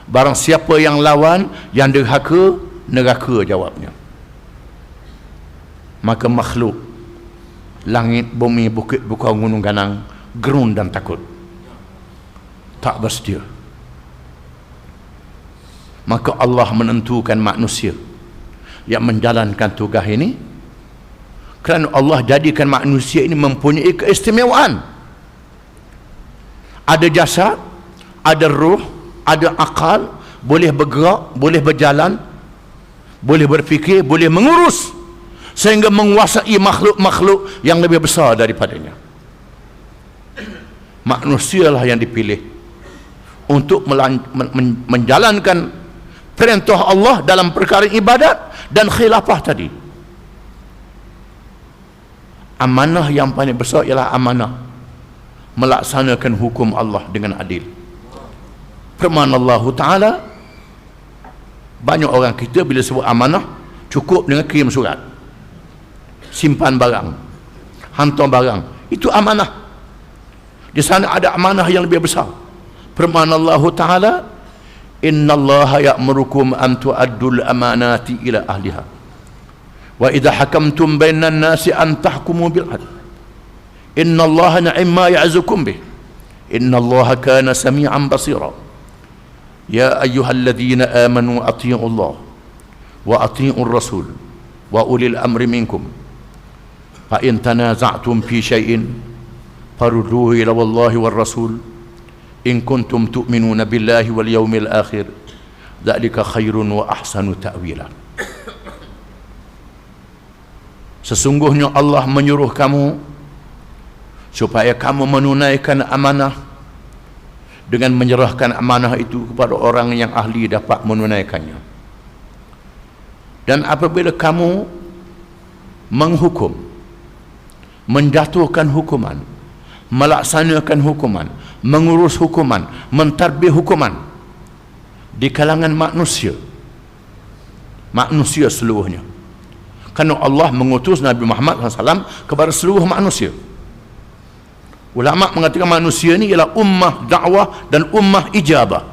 Barang siapa yang lawan, yang derhaka, neraka jawabnya. Maka makhluk, langit, bumi, bukit, bukau, gunung, ganang, gerun dan takut, tak bersedia. Maka Allah menentukan manusia yang menjalankan tugas ini, kerana Allah jadikan manusia ini mempunyai keistimewaan. Ada jasad, ada ruh, ada akal, boleh bergerak, boleh berjalan, boleh berfikir, boleh mengurus, sehingga menguasai makhluk-makhluk yang lebih besar daripadanya. Manusialah yang dipilih untuk menjalankan perintah Allah dalam perkara ibadat dan khilafah tadi. Amanah yang paling besar ialah amanah melaksanakan hukum Allah dengan adil. Firman Allah Ta'ala, banyak orang kita bila sebut amanah cukup dengan kirim surat, simpan barang, hantar barang, itu amanah. Di sana ada amanah yang lebih besar. Firman Allah Ta'ala, innallaha ya'murukum an tu'addul amanati ila ahliha wa idha hakamtum bainan nasi an tahkumu bil adl innallaha ni'ma ya'zukum bih innallaha kana sami'an basira ya ayyuhalladzina amanu atii'u Allah wa atii'ur rasul wa ulil amri minkum fa in tanaza'tum fi syai'in farudduhu ila Allahi war rasul in kuntum tu'minuna billahi wal yawmil akhir dzalika khairun wa ahsanu ta'wila. Sesungguhnya Allah menyuruh kamu supaya kamu menunaikan amanah dengan menyerahkan amanah itu kepada orang yang ahli dapat menunaikannya. Dan apabila kamu menghukum, menjatuhkan hukuman, melaksanakan hukuman, mengurus hukuman, mentadbir hukuman di kalangan manusia seluruhnya, kerana Allah mengutus Nabi Muhammad SAW kepada seluruh manusia. Ulama mengatakan manusia ni ialah ummah dakwah dan ummah ijabah.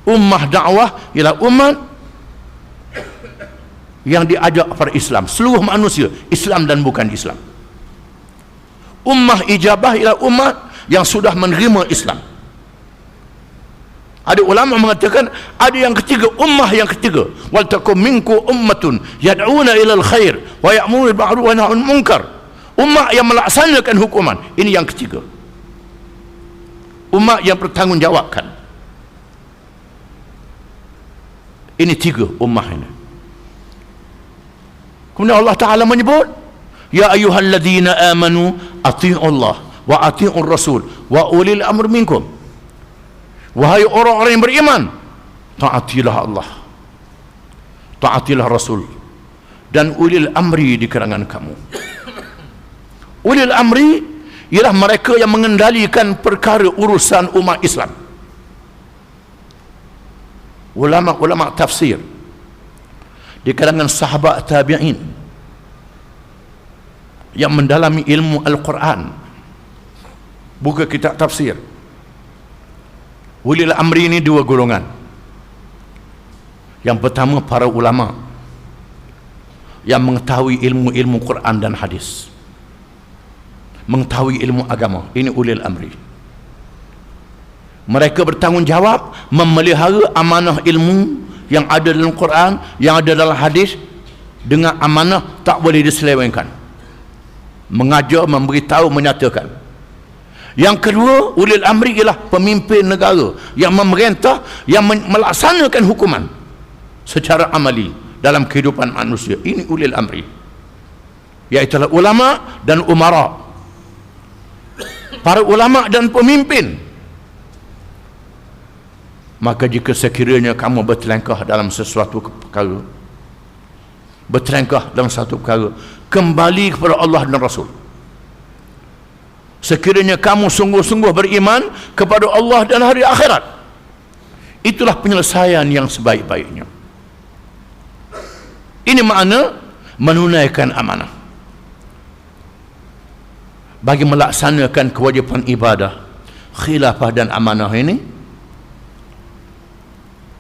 Ummah dakwah ialah ummah yang diajak pada Islam, seluruh manusia, Islam dan bukan Islam. Ummah ijabah ialah ummah yang sudah menerima Islam. Ada ulama mengatakan ada yang ketiga, ummah yang ketiga, wal takum minkum ummatun yad'una ila al-khair wa ya'muru bil ma'ruf wa yanhauna 'anil munkar. Ummah yang melaksanakan hukuman, ini yang ketiga. Ummah yang bertanggungjawabkan. Ini tiga ummah ini. Kemudian Allah Ta'ala menyebut, ya ayyuhalladzina amanu atii'u Allah wa atii'ur rasul wa ulil amri minkum. Wahai orang-orang yang beriman, taatilah Allah, taatilah Rasul dan ulil amri di kalangan kamu. Ulil amri ialah mereka yang mengendalikan perkara urusan umat Islam. Ulama-ulama tafsir di kalangan sahabat tabi'in yang mendalami ilmu Al-Quran, buka kitab tafsir. Ulil amri ini dua golongan. Yang pertama, para ulama yang mengetahui ilmu-ilmu Quran dan hadis, mengetahui ilmu agama. Ini ulil amri. Mereka bertanggungjawab memelihara amanah ilmu yang ada dalam Quran, yang ada dalam hadis, dengan amanah tak boleh diselewengkan. Mengajar, memberitahu, menyatakan. Yang kedua, ulil amri ialah pemimpin negara yang memerintah, yang melaksanakan hukuman secara amali dalam kehidupan manusia. Ini ulil amri, iaitu ulama dan umara, para ulama dan pemimpin. Maka jika sekiranya kamu bertelengkah dalam sesuatu perkara, bertelengkah dalam satu perkara, kembali kepada Allah dan Rasul. Sekiranya kamu sungguh-sungguh beriman kepada Allah dan hari akhirat, itulah penyelesaian yang sebaik-baiknya. Ini makna menunaikan amanah. Bagi melaksanakan kewajipan ibadah, khilafah dan amanah ini,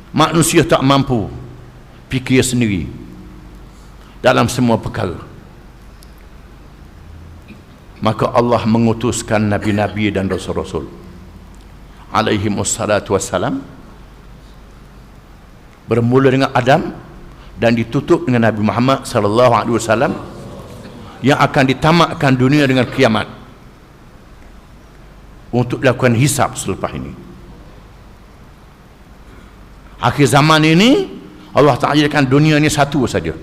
manusia tak mampu fikir sendiri dalam semua perkara. Maka Allah mengutuskan nabi-nabi dan rasul-rasul alaihimussalatu wassalam, bermula dengan Adam dan ditutup dengan Nabi Muhammad sallallahu alaihi wasallam, yang akan ditamatkan dunia dengan kiamat untuk dilakukan hisab selepas ini. Akhir zaman ini Allah Ta'ala jadikan dunia ini satu saja,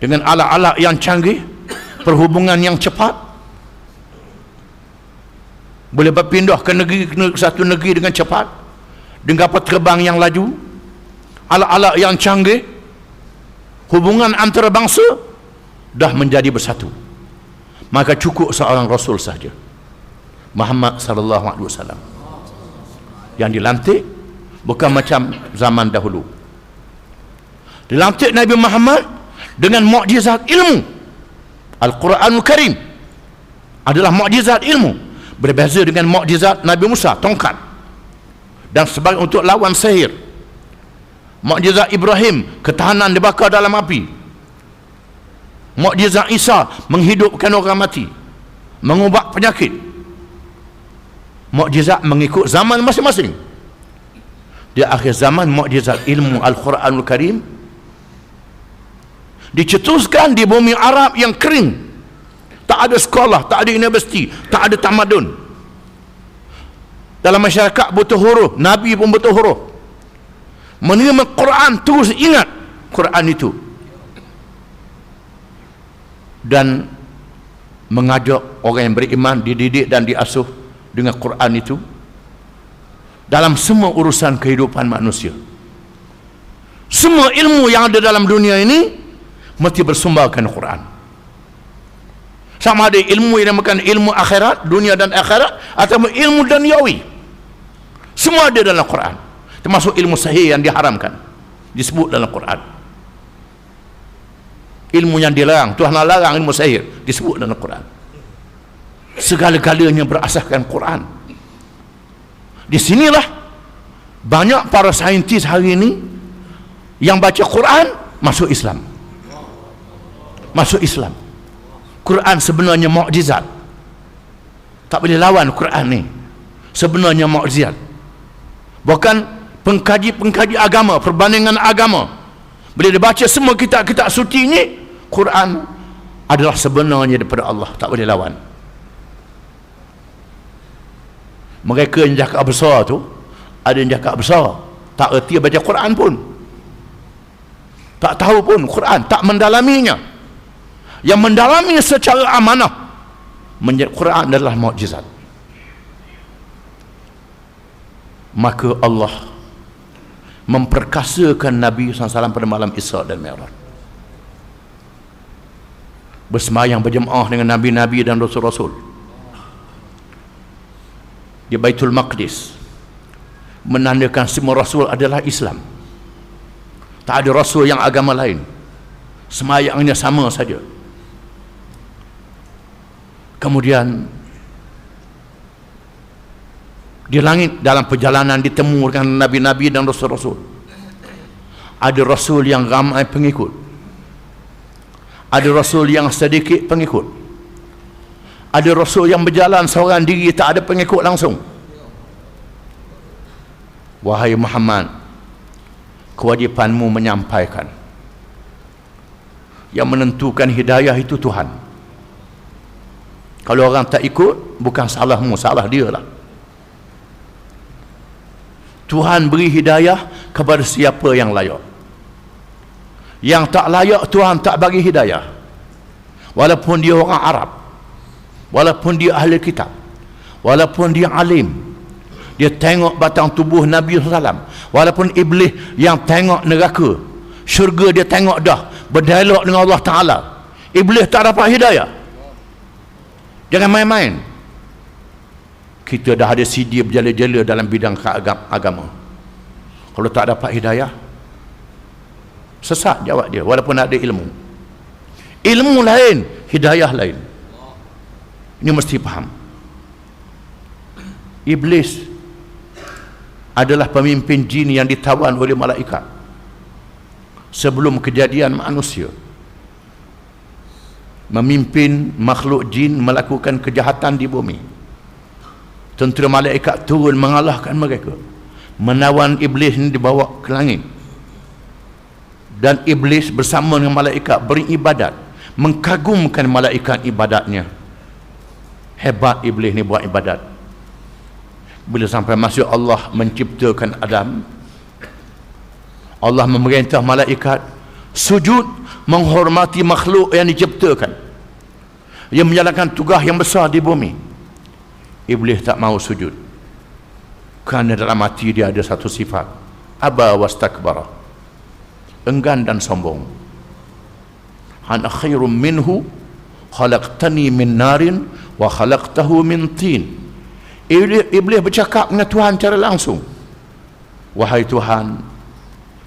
dengan alat-alat yang canggih, perhubungan yang cepat, boleh berpindah ke satu negeri dengan cepat, dengan kapal terbang yang laju, alat-alat yang canggih, hubungan antara bangsa dah menjadi bersatu. Maka cukup seorang Rasul saja, Muhammad sallallahu alaihi wasallam, yang dilantik, bukan macam zaman dahulu. Dilantik Nabi Muhammad dengan mukjizat ilmu. Al-Quranul Karim adalah mukjizat ilmu, berbeza dengan mukjizat Nabi Musa, tongkat dan sebagai untuk lawan sihir. Mukjizat Ibrahim, ketahanan dibakar dalam api. Mukjizat Isa, menghidupkan orang mati, mengubat penyakit. Mukjizat mengikut zaman masing-masing. Di akhir zaman, mukjizat ilmu Al-Quranul Karim dicetuskan di bumi Arab yang kering. Tak ada sekolah, tak ada universiti, tak ada tamadun. Dalam masyarakat butuh huruf, Nabi pun butuh huruf. Menerima Quran, terus ingat Quran itu, dan mengajak orang yang beriman dididik dan diasuh dengan Quran itu dalam semua urusan kehidupan manusia. Semua ilmu yang ada dalam dunia ini mesti bersumberkan Quran. Sama ada ilmu yang dinamakan ilmu akhirat, dunia dan akhirat, atau ilmu duniawi, semua ada dalam Quran. Termasuk ilmu sihir yang diharamkan, disebut dalam Quran. Ilmu yang dilarang, Tuhan larang ilmu sihir, disebut dalam Quran. Segala-galanya berasaskan Quran. Di sinilah banyak para saintis hari ini yang baca Quran masuk Islam. Masuk Islam. Quran sebenarnya mukjizat. Tak boleh lawan Quran ni. Sebenarnya mukjizat. Bukan pengkaji-pengkaji agama, perbandingan agama. Bila dibaca semua kitab-kitab suci ni, Quran adalah sebenarnya daripada Allah, tak boleh lawan. Mereka yang cakap besar tu, ada yang cakap besar, tak erti baca Quran pun, tak tahu pun Quran, tak mendalaminya. Yang mendalami secara amanah, menjadi Quran adalah mukjizat. Maka Allah memperkasakan Nabi SAW pada malam Isra dan Mi'raj, bersemayam berjemaah dengan Nabi-Nabi dan Rasul-Rasul di Baitul Maqdis, menandakan semua Rasul adalah Islam. Tak ada Rasul yang agama lain, semayangnya sama saja. Kemudian di langit dalam perjalanan ditemu dengan Nabi-Nabi dan Rasul-Rasul. Ada Rasul yang ramai pengikut, ada Rasul yang sedikit pengikut, ada Rasul yang berjalan seorang diri, tak ada pengikut langsung. Wahai Muhammad, kewajipanmu menyampaikan. Yang menentukan hidayah itu Tuhan. Kalau orang tak ikut, bukan salahmu, salah dia lah. Tuhan beri hidayah kepada siapa yang layak. Yang tak layak, Tuhan tak bagi hidayah. Walaupun dia orang Arab, walaupun dia ahli kitab, walaupun dia alim, dia tengok batang tubuh Nabi SAW, walaupun iblis yang tengok neraka, syurga dia tengok dah, berdialog dengan Allah Ta'ala, iblis tak dapat hidayah. Jangan main-main. Kita dah ada CD berjala-jala dalam bidang agama. Kalau tak dapat hidayah, sesat jawab dia, walaupun ada ilmu. Ilmu lain, hidayah lain. Ini mesti faham. Iblis adalah pemimpin jin yang ditawan oleh malaikat sebelum kejadian manusia. Memimpin makhluk jin melakukan kejahatan di bumi. Tentera malaikat turun mengalahkan mereka, menawan iblis ini dibawa ke langit, dan iblis bersama dengan malaikat beribadat, mengkagumkan malaikat ibadatnya. Hebat iblis ni buat ibadat. Bila sampai masa Allah menciptakan Adam, Allah memerintah malaikat sujud menghormati makhluk yang diciptakan, yang menjalankan tugas yang besar di bumi. Iblis tak mau sujud kerana dalam hati dia ada satu sifat, aba wastakbara, enggan dan sombong. Ana khairum minhu khalaqtani min narin wa khalaqtahu min tin. Iblis bercakap dengan Tuhan secara langsung, wahai Tuhan,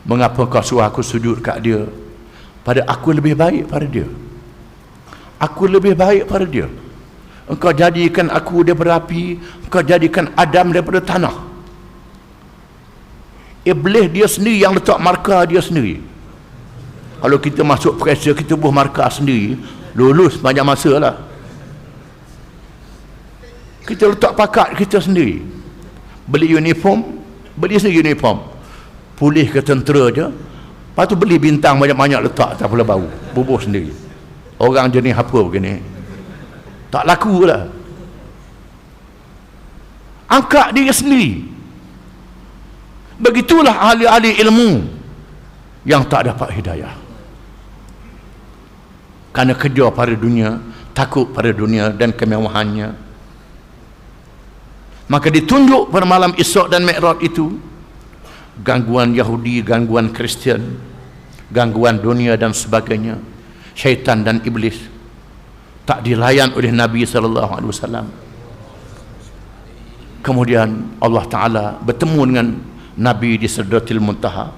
mengapa kau suruh aku sujud kat dia, pada aku lebih baik pada dia. Aku lebih baik pada dia. Engkau jadikan aku daripada api, engkau jadikan Adam daripada tanah. Iblis dia sendiri yang letak markah dia sendiri. Kalau kita masuk pressure, kita buat markah sendiri, lulus banyak masa lah. Kita letak pakat kita sendiri. Beli uniform, beli sendiri uniform. Pulih ke tentera je, lepas tu beli bintang banyak-banyak letak atas pula bau, bubuh sendiri. Orang jenis apa begini, tak laku lah. Angkat diri sendiri. Begitulah ahli-ahli ilmu yang tak dapat hidayah, kerana kerja pada dunia, takut pada dunia dan kemewahannya. Maka ditunjuk pada malam Isra' dan Mi'raj itu gangguan Yahudi, gangguan Kristian, gangguan dunia dan sebagainya, syaitan dan iblis tak dilayan oleh Nabi SAW. Kemudian Allah Ta'ala bertemu dengan Nabi di Sidratil Muntaha,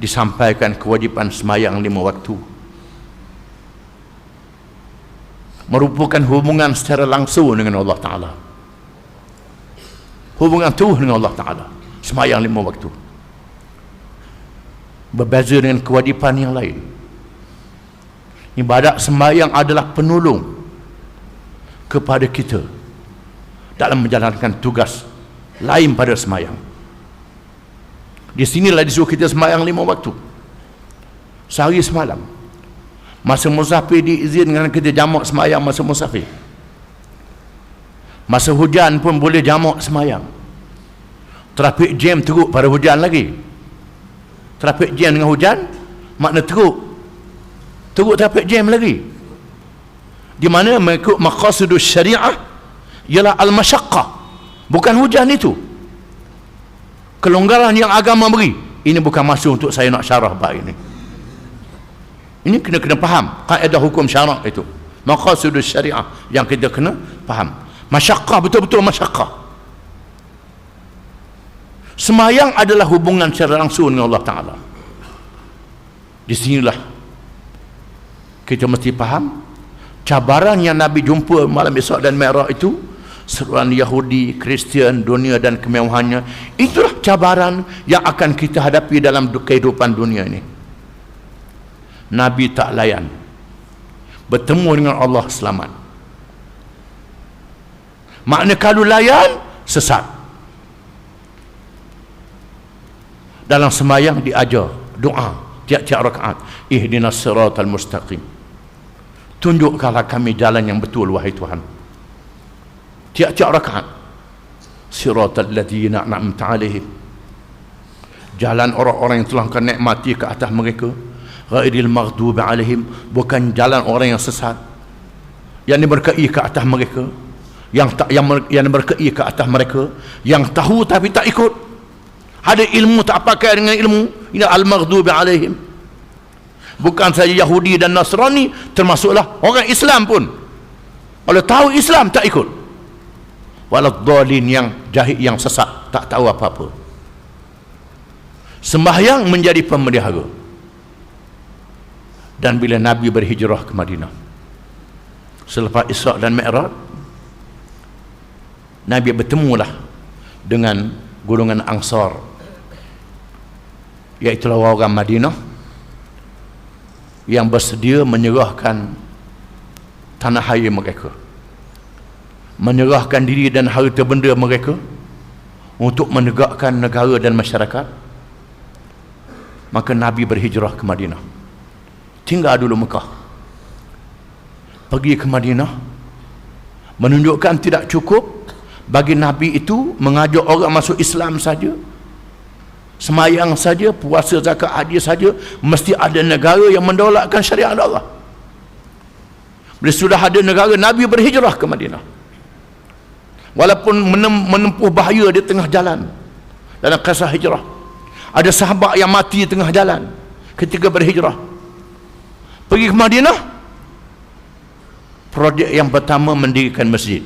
disampaikan kewajipan semayang 5 waktu, merupakan hubungan secara langsung dengan Allah Ta'ala, hubungan terus dengan Allah Ta'ala. Semayang 5 waktu berbeza dengan kewajipan yang lain. Ibadat sembahyang adalah penolong kepada kita dalam menjalankan tugas lain pada sembahyang. Di sinilah disuruh kita sembahyang 5 waktu sehari semalam. Masa musafir diizinkan kita jamak sembahyang masa musafir. Masa hujan pun boleh jamak sembahyang. Trafik jam teruk pada hujan lagi. Trafik jam dengan hujan makna teruk trafik jam lagi. Di mana mengikut maqasidus syariah ialah al-masyaqqah, bukan hujan itu. Kelonggaran yang agama beri, ini bukan masa untuk saya nak syarah bab ini. Ini kena faham kaedah hukum syarak itu, maqasidus syariah yang kita kena faham. Masyaqqah, betul-betul masyaqqah. Semayang adalah hubungan secara langsung dengan Allah Ta'ala. Di sinilah kita mesti faham cabaran yang Nabi jumpa malam Isra' dan Mi'raj itu, seruan Yahudi, Kristian, dunia dan kemewahannya. Itulah cabaran yang akan kita hadapi dalam kehidupan dunia ini. Nabi tak layan, bertemu dengan Allah selamat. Makna kalau layan, sesat. Dalam sembahyang diajar doa tiap-tiap rakaat, ihdinas siratal mustaqim, tunjukkanlah kami jalan yang betul wahai Tuhan. Tiap-tiap rakaat, siratal ladzina an'amta 'alaihim, jalan orang-orang yang telah Kau nikmati ke atas mereka, ghairil maghdubi 'alaihim, bukan jalan orang yang sesat, yang diberkahi ke atas mereka, yang diberkahi ke atas mereka, yang tahu tapi tak ikut, ada ilmu tak pakai dengan ilmu. Ini al-maghdubi 'alaihim. Bukan saja Yahudi dan Nasrani, termasuklah orang Islam pun, kalau tahu Islam tak ikut. Waladhdallin, yang jahil, yang sesat, tak tahu apa-apa. Sembahyang menjadi pemelihara. Dan bila Nabi berhijrah ke Madinah, selepas Isra' dan Mi'raj, Nabi bertemulah dengan golongan Ansar, iaitu orang Madinah yang bersedia menyerahkan tanah air mereka, menyerahkan diri dan harta benda mereka untuk menegakkan negara dan masyarakat. Maka Nabi berhijrah ke Madinah, tinggal dulu Mekah, pergi ke Madinah, menunjukkan tidak cukup bagi Nabi itu mengajak orang masuk Islam saja, semayang saja, puasa zakat haji saja, mesti ada negara yang mendaulatkan syariat Allah. Bila sudah ada negara, Nabi berhijrah ke Madinah, walaupun menempuh bahaya di tengah jalan. Dalam kisah hijrah, ada sahabat yang mati di tengah jalan ketika berhijrah. Pergi ke Madinah, projek yang pertama mendirikan masjid.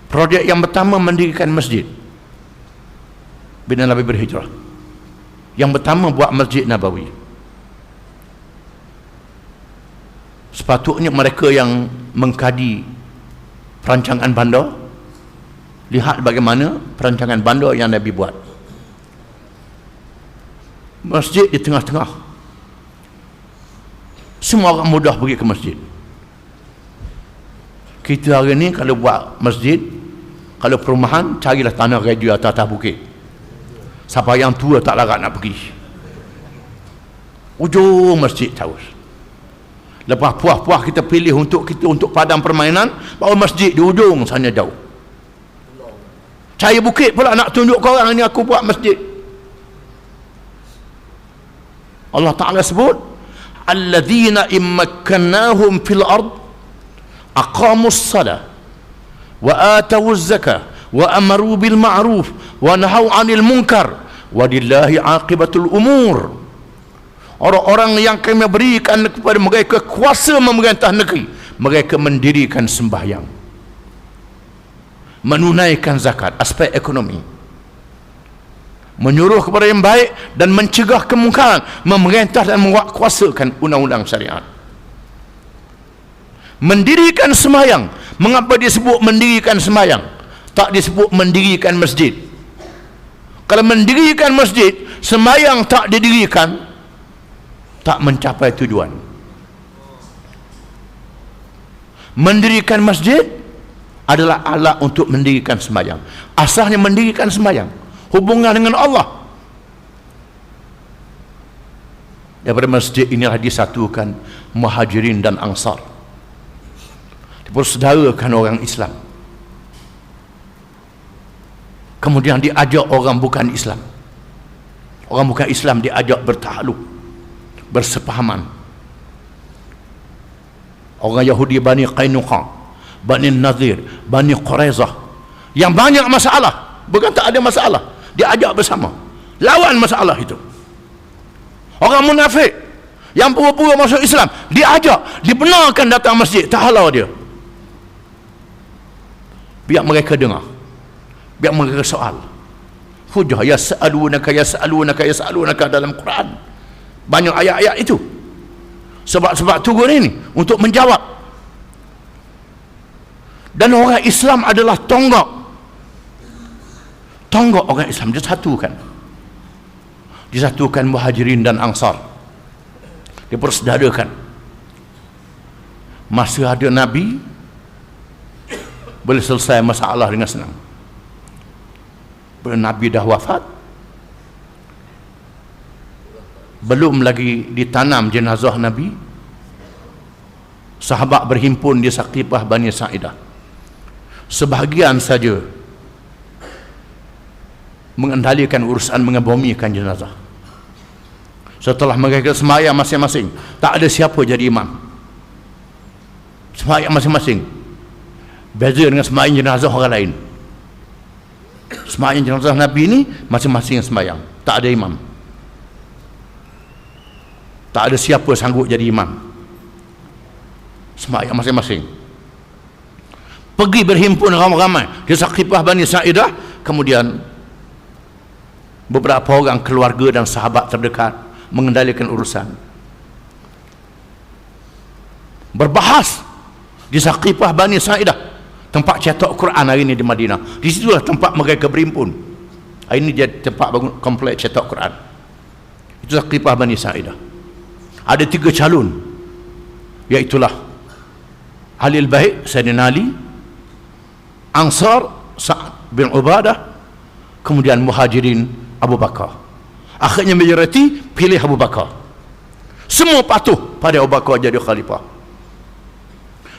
Projek yang pertama mendirikan masjid bila Nabi berhijrah. Yang pertama buat Masjid Nabawi. Sepatutnya mereka yang mengkaji perancangan bandar, lihat bagaimana perancangan bandar yang Nabi buat. Masjid di tengah-tengah, semua orang mudah pergi ke masjid. Kita hari ni kalau buat masjid, kalau perumahan, carilah tanah radio atas bukit. Siapa yang tua tak larat nak pergi, ujung masjid terus. Lepas puas-puas kita pilih untuk padang permainan, baru masjid di ujung sana jauh. Cari bukit pula nak tunjuk ke orang ni aku buat masjid. Allah Ta'ala sebut, alladzina immakkannahum fil ard aqamus salah wa atawuz zakah wa amaru bil ma'ruf wa nahau 'anil munkar wa lillahi 'aqibatul umur. Orang-orang yang kami berikan kepada mereka kuasa memerintah negeri, mereka mendirikan sembahyang, menunaikan zakat, aspek ekonomi, menyuruh kepada yang baik dan mencegah kemungkaran, memerintah dan menguatkuasakan undang-undang syariat. Mendirikan sembahyang. Mengapa disebut mendirikan sembahyang, tak disebut mendirikan masjid? Kalau mendirikan masjid, sembahyang tak didirikan, tak mencapai tujuan. Mendirikan masjid adalah alat untuk mendirikan sembahyang. Asalnya mendirikan sembahyang, hubungan dengan Allah. Daripada masjid inilah disatukan Muhajirin dan Ansar, dipersaudarakan orang Islam. Kemudian diajak orang bukan Islam, orang bukan Islam diajak bertakluk, bersepahaman. Orang Yahudi Bani Qainuqa, Bani Nadir, Bani Quraizah yang banyak masalah, bukan tak ada masalah, diajak bersama lawan masalah itu. Orang munafik yang pura-pura masuk Islam diajak, dibenarkan datang masjid, tak halau dia. Biar mereka dengar, biar mereka soal. Hujah yas'alunaka dalam Quran, banyak ayat-ayat itu. Sebab turun ini untuk menjawab. Dan orang Islam adalah tonggak orang Islam, disatukan Muhajirin dan Ansar, dipersaudarakan. Masa ada Nabi, boleh selesai masalah dengan senang. Bila Nabi dah wafat, belum lagi ditanam jenazah Nabi, sahabat berhimpun di Saqifah Bani Sa'idah. Sebahagian saja mengendalikan urusan mengabomikan jenazah. Setelah mereka sembahyang masing-masing, tak ada siapa jadi imam. Sembahyang masing-masing. Beza dengan sembahyang jenazah orang lain. Sembahyang jenazah Nabi ni masing-masing sembahyang, tak ada imam. Tak ada siapa sanggup jadi imam. Sembahyang masing-masing. Pergi berhimpun ramai-ramai di Saqifah Bani Sa'idah. Kemudian beberapa orang keluarga dan sahabat terdekat mengendalikan urusan. Berbahas di Saqifah Bani Sa'idah, tempat cetak Quran hari ini di Madinah. Di situlah tempat mereka berhimpun. Hari ini dia tempat bangun kompleks cetak Quran. Itu Saqifah Bani Sa'idah. Ada 3 calon, iaitulah Ahlul Bait Sayyidina Ali, Ansar Sa'ad bin Ubadah, kemudian Muhajirin Abu Bakar. Akhirnya majoriti pilih Abu Bakar. Semua patuh pada Abu Bakar jadi khalifah.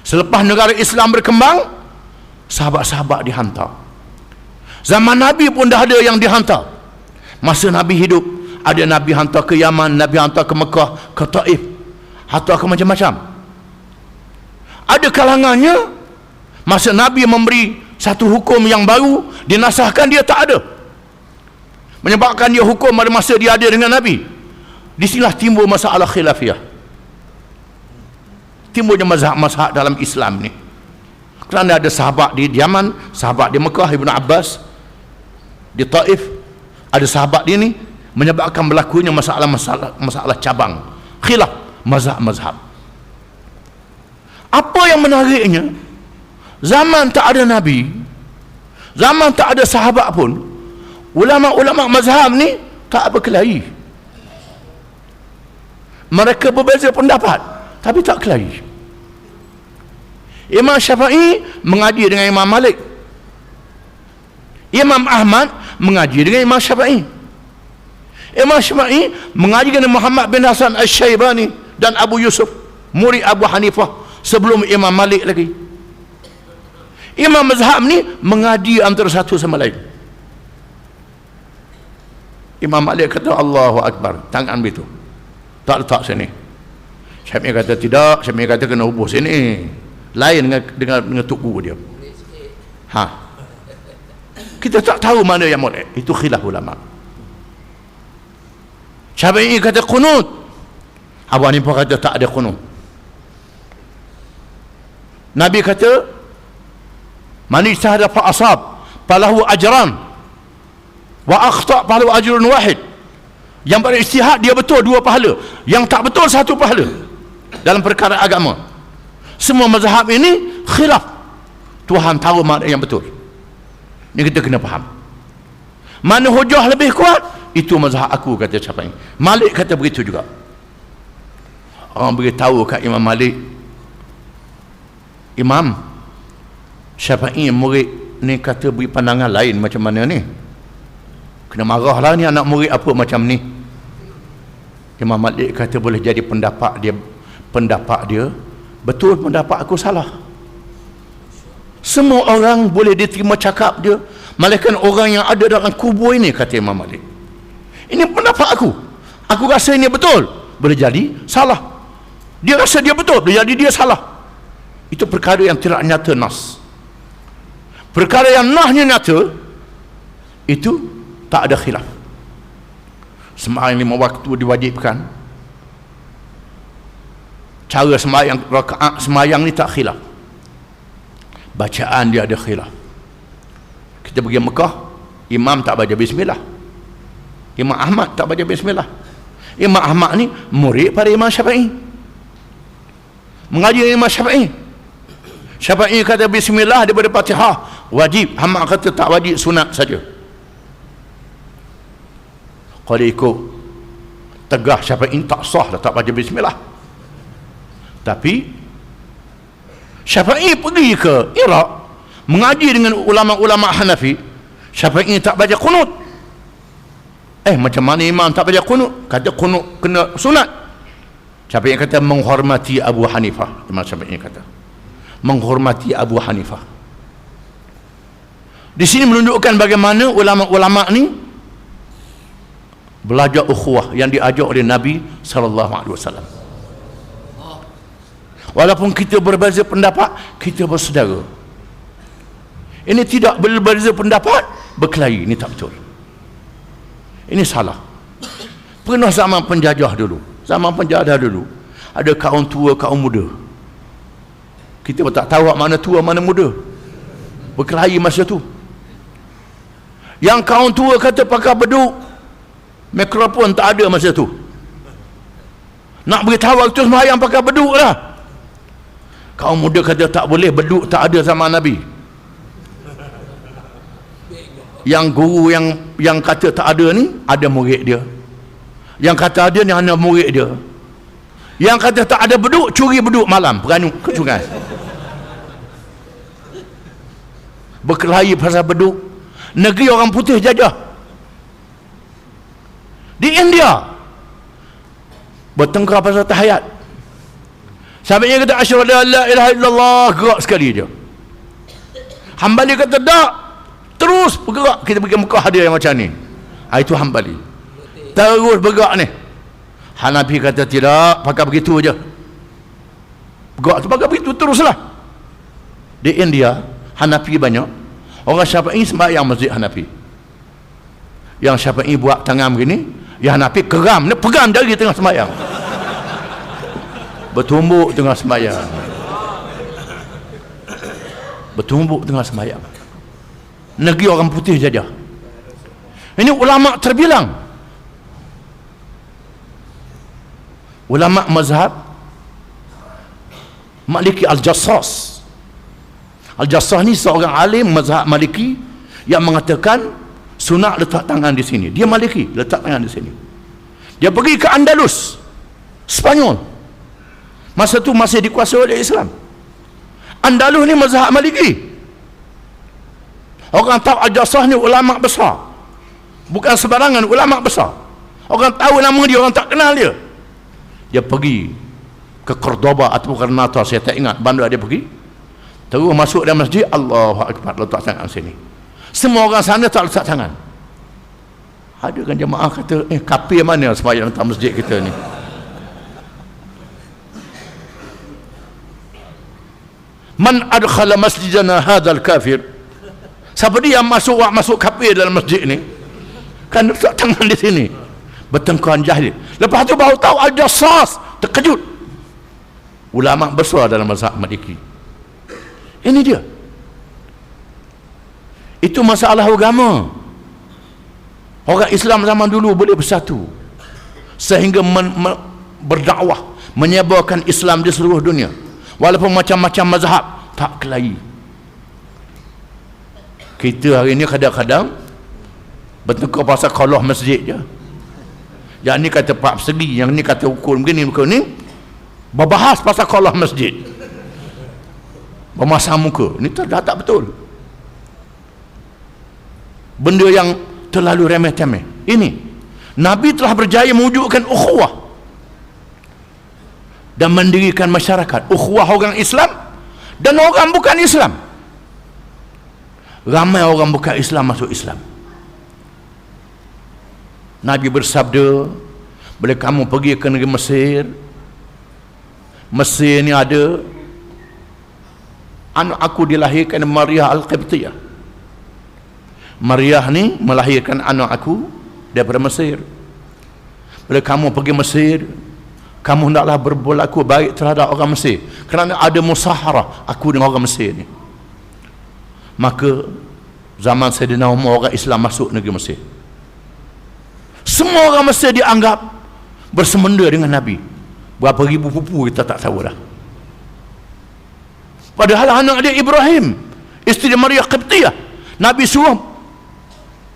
Selepas negara Islam berkembang, sahabat-sahabat dihantar. Zaman Nabi pun dah ada yang dihantar. Masa Nabi hidup, ada Nabi hantar ke Yaman, Nabi hantar ke Mekah, ke Taif, hantar ke macam-macam. Ada kalangannya, masa Nabi memberi satu hukum yang baru, dinasahkan dia tak ada, menyebabkan dia hukum pada masa dia ada dengan Nabi. Disinilah timbul masalah khilafiyah, timbulnya mazhab-mazhab dalam Islam ni. Kerana ada sahabat di Yaman, sahabat di Mekah, Ibn Abbas di Taif, ada sahabat di ni, menyebabkan berlakunya masalah cabang, khilaf mazhab-mazhab. Apa yang menariknya, zaman tak ada Nabi, zaman tak ada sahabat pun, ulama-ulama mazhab ni tak berkelahi. Mereka berbeza pendapat, tapi tak kelahi. Imam Syafi'i mengaji dengan Imam Malik, Imam Ahmad mengaji dengan Imam Syafi'i, Imam Syafi'i mengaji dengan Muhammad bin Hasan Al-Syaibani dan Abu Yusuf, murid Abu Hanifah sebelum Imam Malik lagi. Imam mazhab ni mengaji antara satu sama lain. Imam Malik kata Allahu Akbar, tangan begitu, tak letak sini. Syafi'i kata tidak, Syafi'i kata kena hubung sini, lain dengan tuk guru dia. Kita tak tahu mana yang molek. Itu khilaf ulama. Syafi'i kata qunut, Abu Hanifah kata tak ada qunut. Nabi kata man ijtahada fa asab falahu ajran wa akhta falahu ajrun wahid. Yang berijtihad dia betul 2 pahala, yang tak betul 1 pahala dalam perkara agama. Semua mazhab ini khilaf. Tuhan tahu mana yang betul. Ini kita kena faham. Mana hujah lebih kuat, itu mazhab aku, kata Syafi'i. Malik kata begitu juga. Orang beritahu kat Imam Malik, Imam Syafi'i murid ni kata beri pandangan lain macam mana ni, kena marahlah ni anak murid apa macam ni. Imam Malik kata boleh jadi pendapat dia betul, pendapat aku salah. Semua orang boleh diterima cakap dia, malaikat orang yang ada dalam kubur ini, kata Imam Malik. Ini pendapat aku rasa ini betul, boleh jadi salah. Dia rasa dia betul, boleh jadi dia salah. Itu perkara yang tidak nyata nas. Perkara yang nahnya nyata, itu tak ada khilaf. Sembahyang 5 waktu diwajibkan, cara sembahyang rakaat sembahyang ni tak khilaf. Bacaan dia ada khilaf. Kita pergi Mekah, imam tak baca bismillah, Imam Ahmad tak baca bismillah. Imam Ahmad ni murid pada Imam Syafi'i, mengaji Imam Syafi'i. Syafi'i kata bismillah daripada Fatihah wajib, Ahmad kata tak wajib, sunat saja. Kalau ikut tegah Syafi'i tak sah dah tak baca bismillah. Tapi Syafi'i pergi ke Iraq mengaji dengan ulama-ulama Hanafi, Syafi'i tak baca qunut. Macam mana imam tak baca qunut? Kata qunut kena sunat. Siapa yang kata menghormati Abu Hanifah? Imam Syafi'i kata menghormati Abu Hanifah. Di sini menunjukkan bagaimana ulama-ulama ni belajar ukhuwah yang diajar oleh Nabi SAW. Walaupun kita berbeza pendapat, kita bersaudara. Ini tidak berbeza pendapat, berkelahi. Ini tak betul. Ini salah. Pernah zaman penjajah dulu. Zaman penjajah dulu ada kaum tua, kaum muda. Kita pun tak tahu mana tua, mana muda. Berkelahi masa tu. Yang kaum tua kata pakai beduk, mikrofon tak ada masa tu. Nak beritahu waktu sembahyang pakai beduk lah. Kaum muda kata tak boleh, beduk tak ada zaman Nabi. Yang guru yang kata tak ada ni, ada murid dia. Yang kata ada ni, hanya murid dia. Yang kata tak ada beduk, curi beduk malam, peranu kecungan. Berkelahi pasal beduk. Negeri orang putih jajah. Di India bertengkar pasal tahiyat. Sahabatnya kata asyhadu an la ilaha illallah, gerak sekali dia. Hambali kata tak, terus bergerak. Kita pergi Mekah ada yang macam ni. Itu Hambali. Terus bergerak ni. Hanafi kata tidak, pakai begitu aja. Bergerak tu pakai begitu teruslah. Di India Hanafi banyak. Orang Syafi'i sembahyang masjid Hanafi. Yang Syafi'i buat tangan begini, yang Hanafi keram, dia pegang jari tengah sembahyang. Bertumbuk tengah sembahyang. Bertumbuk tengah sembahyang. Negeri orang putih jajah. Ini ulama terbilang. Ulama mazhab Maliki Al-Jassas. Al-Jassas ni seorang alim mazhab Maliki yang mengatakan sunat letak tangan di sini. Dia Maliki, letak tangan di sini. Dia pergi ke Andalus, Spanyol. Masa tu masih dikuasai oleh Islam. Andalus ni mazhab Maliki. Orang tahu Al-Jassas ni ulama besar. Bukan sebarangan ulama besar. Orang tahu nama dia, orang tak kenal dia. Dia pergi ke Cordoba atau Granada, saya tak ingat bandar dia pergi. Terus masuk dalam masjid, Allahu Akbar, letak tangan sini. Semua orang sana tak letak tangan. Ada kan jemaah kata, kafir mana sembahyang dalam masjid kita ni? Man adkhala masjidana hadzal kafir. Siapa dia yang masuk kafir dalam masjid ni? Kan letak tangan di sini. Bertengkaran jahil. Lepas tu baru tahu Al-Jassas, terkejut. Ulama besar dalam mazhab Maliki. Ini dia. Itu masalah agama. Orang Islam zaman dulu boleh bersatu sehingga berdakwah, menyebarkan Islam di seluruh dunia. Walaupun macam-macam mazhab, tak kelahi. Kita hari ini kadang-kadang bertengkar pasal kalah masjid je. Yang ni kata pak persegi, yang ni kata ukur begini, ukur ni. Berbahas pasal kalah masjid. Bermasam muka. Ini tak betul. Benda yang terlalu remeh-temeh. Ini Nabi telah berjaya mewujudkan ukhuwah dan mendirikan masyarakat, ukhuwah orang Islam dan orang bukan Islam. Ramai orang bukan Islam masuk Islam. Nabi bersabda, bila kamu pergi ke negeri Mesir, Mesir ni ada anak aku dilahirkan Maria Al-Qibtiyah. Maria ni melahirkan anak aku daripada Mesir. Bila kamu pergi Mesir, kamu hendaklah berlaku baik terhadap orang Mesir, kerana ada musaharah aku dengan orang Mesir ni. Maka zaman Sayyidina Umar, orang Islam masuk negeri Mesir. Semua orang Mesir dianggap bersemenda dengan Nabi. Berapa ribu pupu kita tak tahu dah. Padahal anak dia Ibrahim, isteri Maria Qibtiyah, Nabi suruh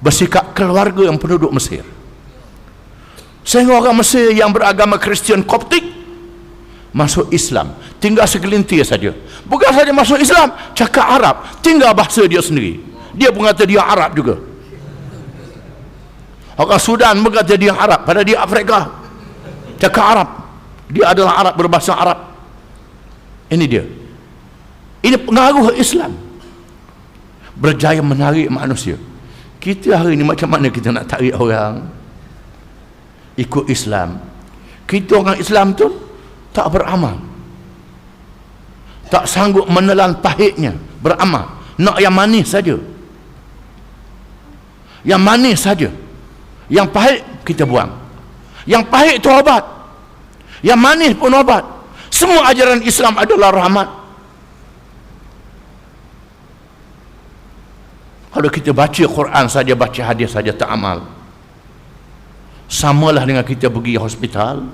bersikap keluarga yang penduduk Mesir. Sehingga orang Mesir yang beragama Kristian Koptik masuk Islam, tinggal segelintir saja. Bukan saja masuk Islam, cakap Arab, tinggal bahasa dia sendiri. Dia pun kata dia Arab juga. Orang Sudan berkata dia Arab, pada dia Afrika, cakap Arab. Dia adalah Arab, berbahasa Arab. Ini dia. Ini pengaruh Islam berjaya menarik manusia. Kita hari ini macam mana kita nak tarik orang ikut Islam? Kita orang Islam tu tak beramal, tak sanggup menelan pahitnya beramal, nak yang manis saja, yang manis saja, yang pahit kita buang. Yang pahit itu obat, yang manis pun obat. Semua ajaran Islam adalah rahmat. Kalau kita baca Quran saja, baca hadis saja, tak amal, samalah dengan kita pergi hospital,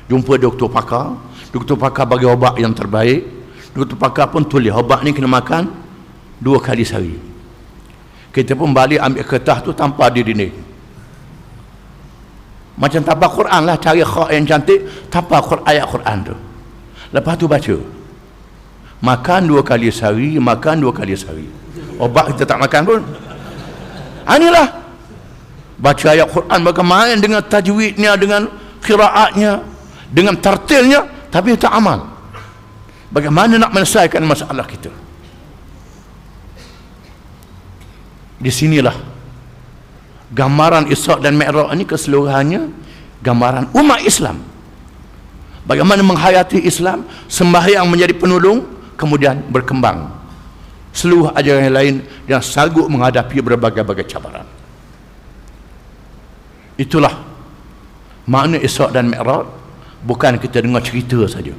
jumpa doktor pakar. Doktor pakar bagi obat yang terbaik. Doktor pakar pun tulis obat ni kena makan 2 kali sehari. Kita pun balik ambil kertas tu tanpa di dinding, macam tapak Quran lah, cari kha yang cantik, tapak ayat Quran tu. Lepas tu baca, makan 2 kali sehari, makan 2 kali sehari. Obat kita tak makan pun. Inilah baca ayat Quran bagaimana dengan tajwidnya, dengan qiraatnya, dengan tartilnya, tapi tak amal. Bagaimana nak menyelesaikan masalah kita? Di sinilah gambaran Isra' dan Mi'raj ini keseluruhannya gambaran umat Islam. Bagaimana menghayati Islam, sembahyang menjadi penolong, kemudian berkembang seluruh ajaran yang lain yang sanggup menghadapi berbagai-bagai cabaran. Itulah makna Isra' dan Mi'raj. Bukan kita dengar cerita saja.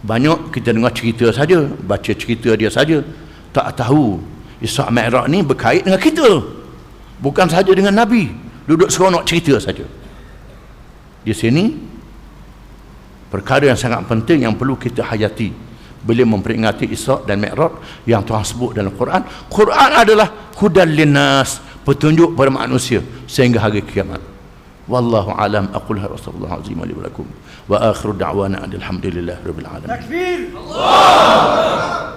Banyak kita dengar cerita saja, baca cerita dia saja, tak tahu Isra' Mi'raj ni berkait dengan kita. Bukan saja dengan Nabi duduk seronok cerita saja. Di sini perkara yang sangat penting yang perlu kita hayati bila memperingati Isra' dan Mi'raj yang Tuhan sebut dalam Quran. Quran adalah hudal linnas, petunjuk pada manusia sehingga hari kiamat. Wallahu alam. Aqul rasulullah azim li wa lakum wa akhiru da'wana alhamdulillah rabbil alamin. Takbir. Allah.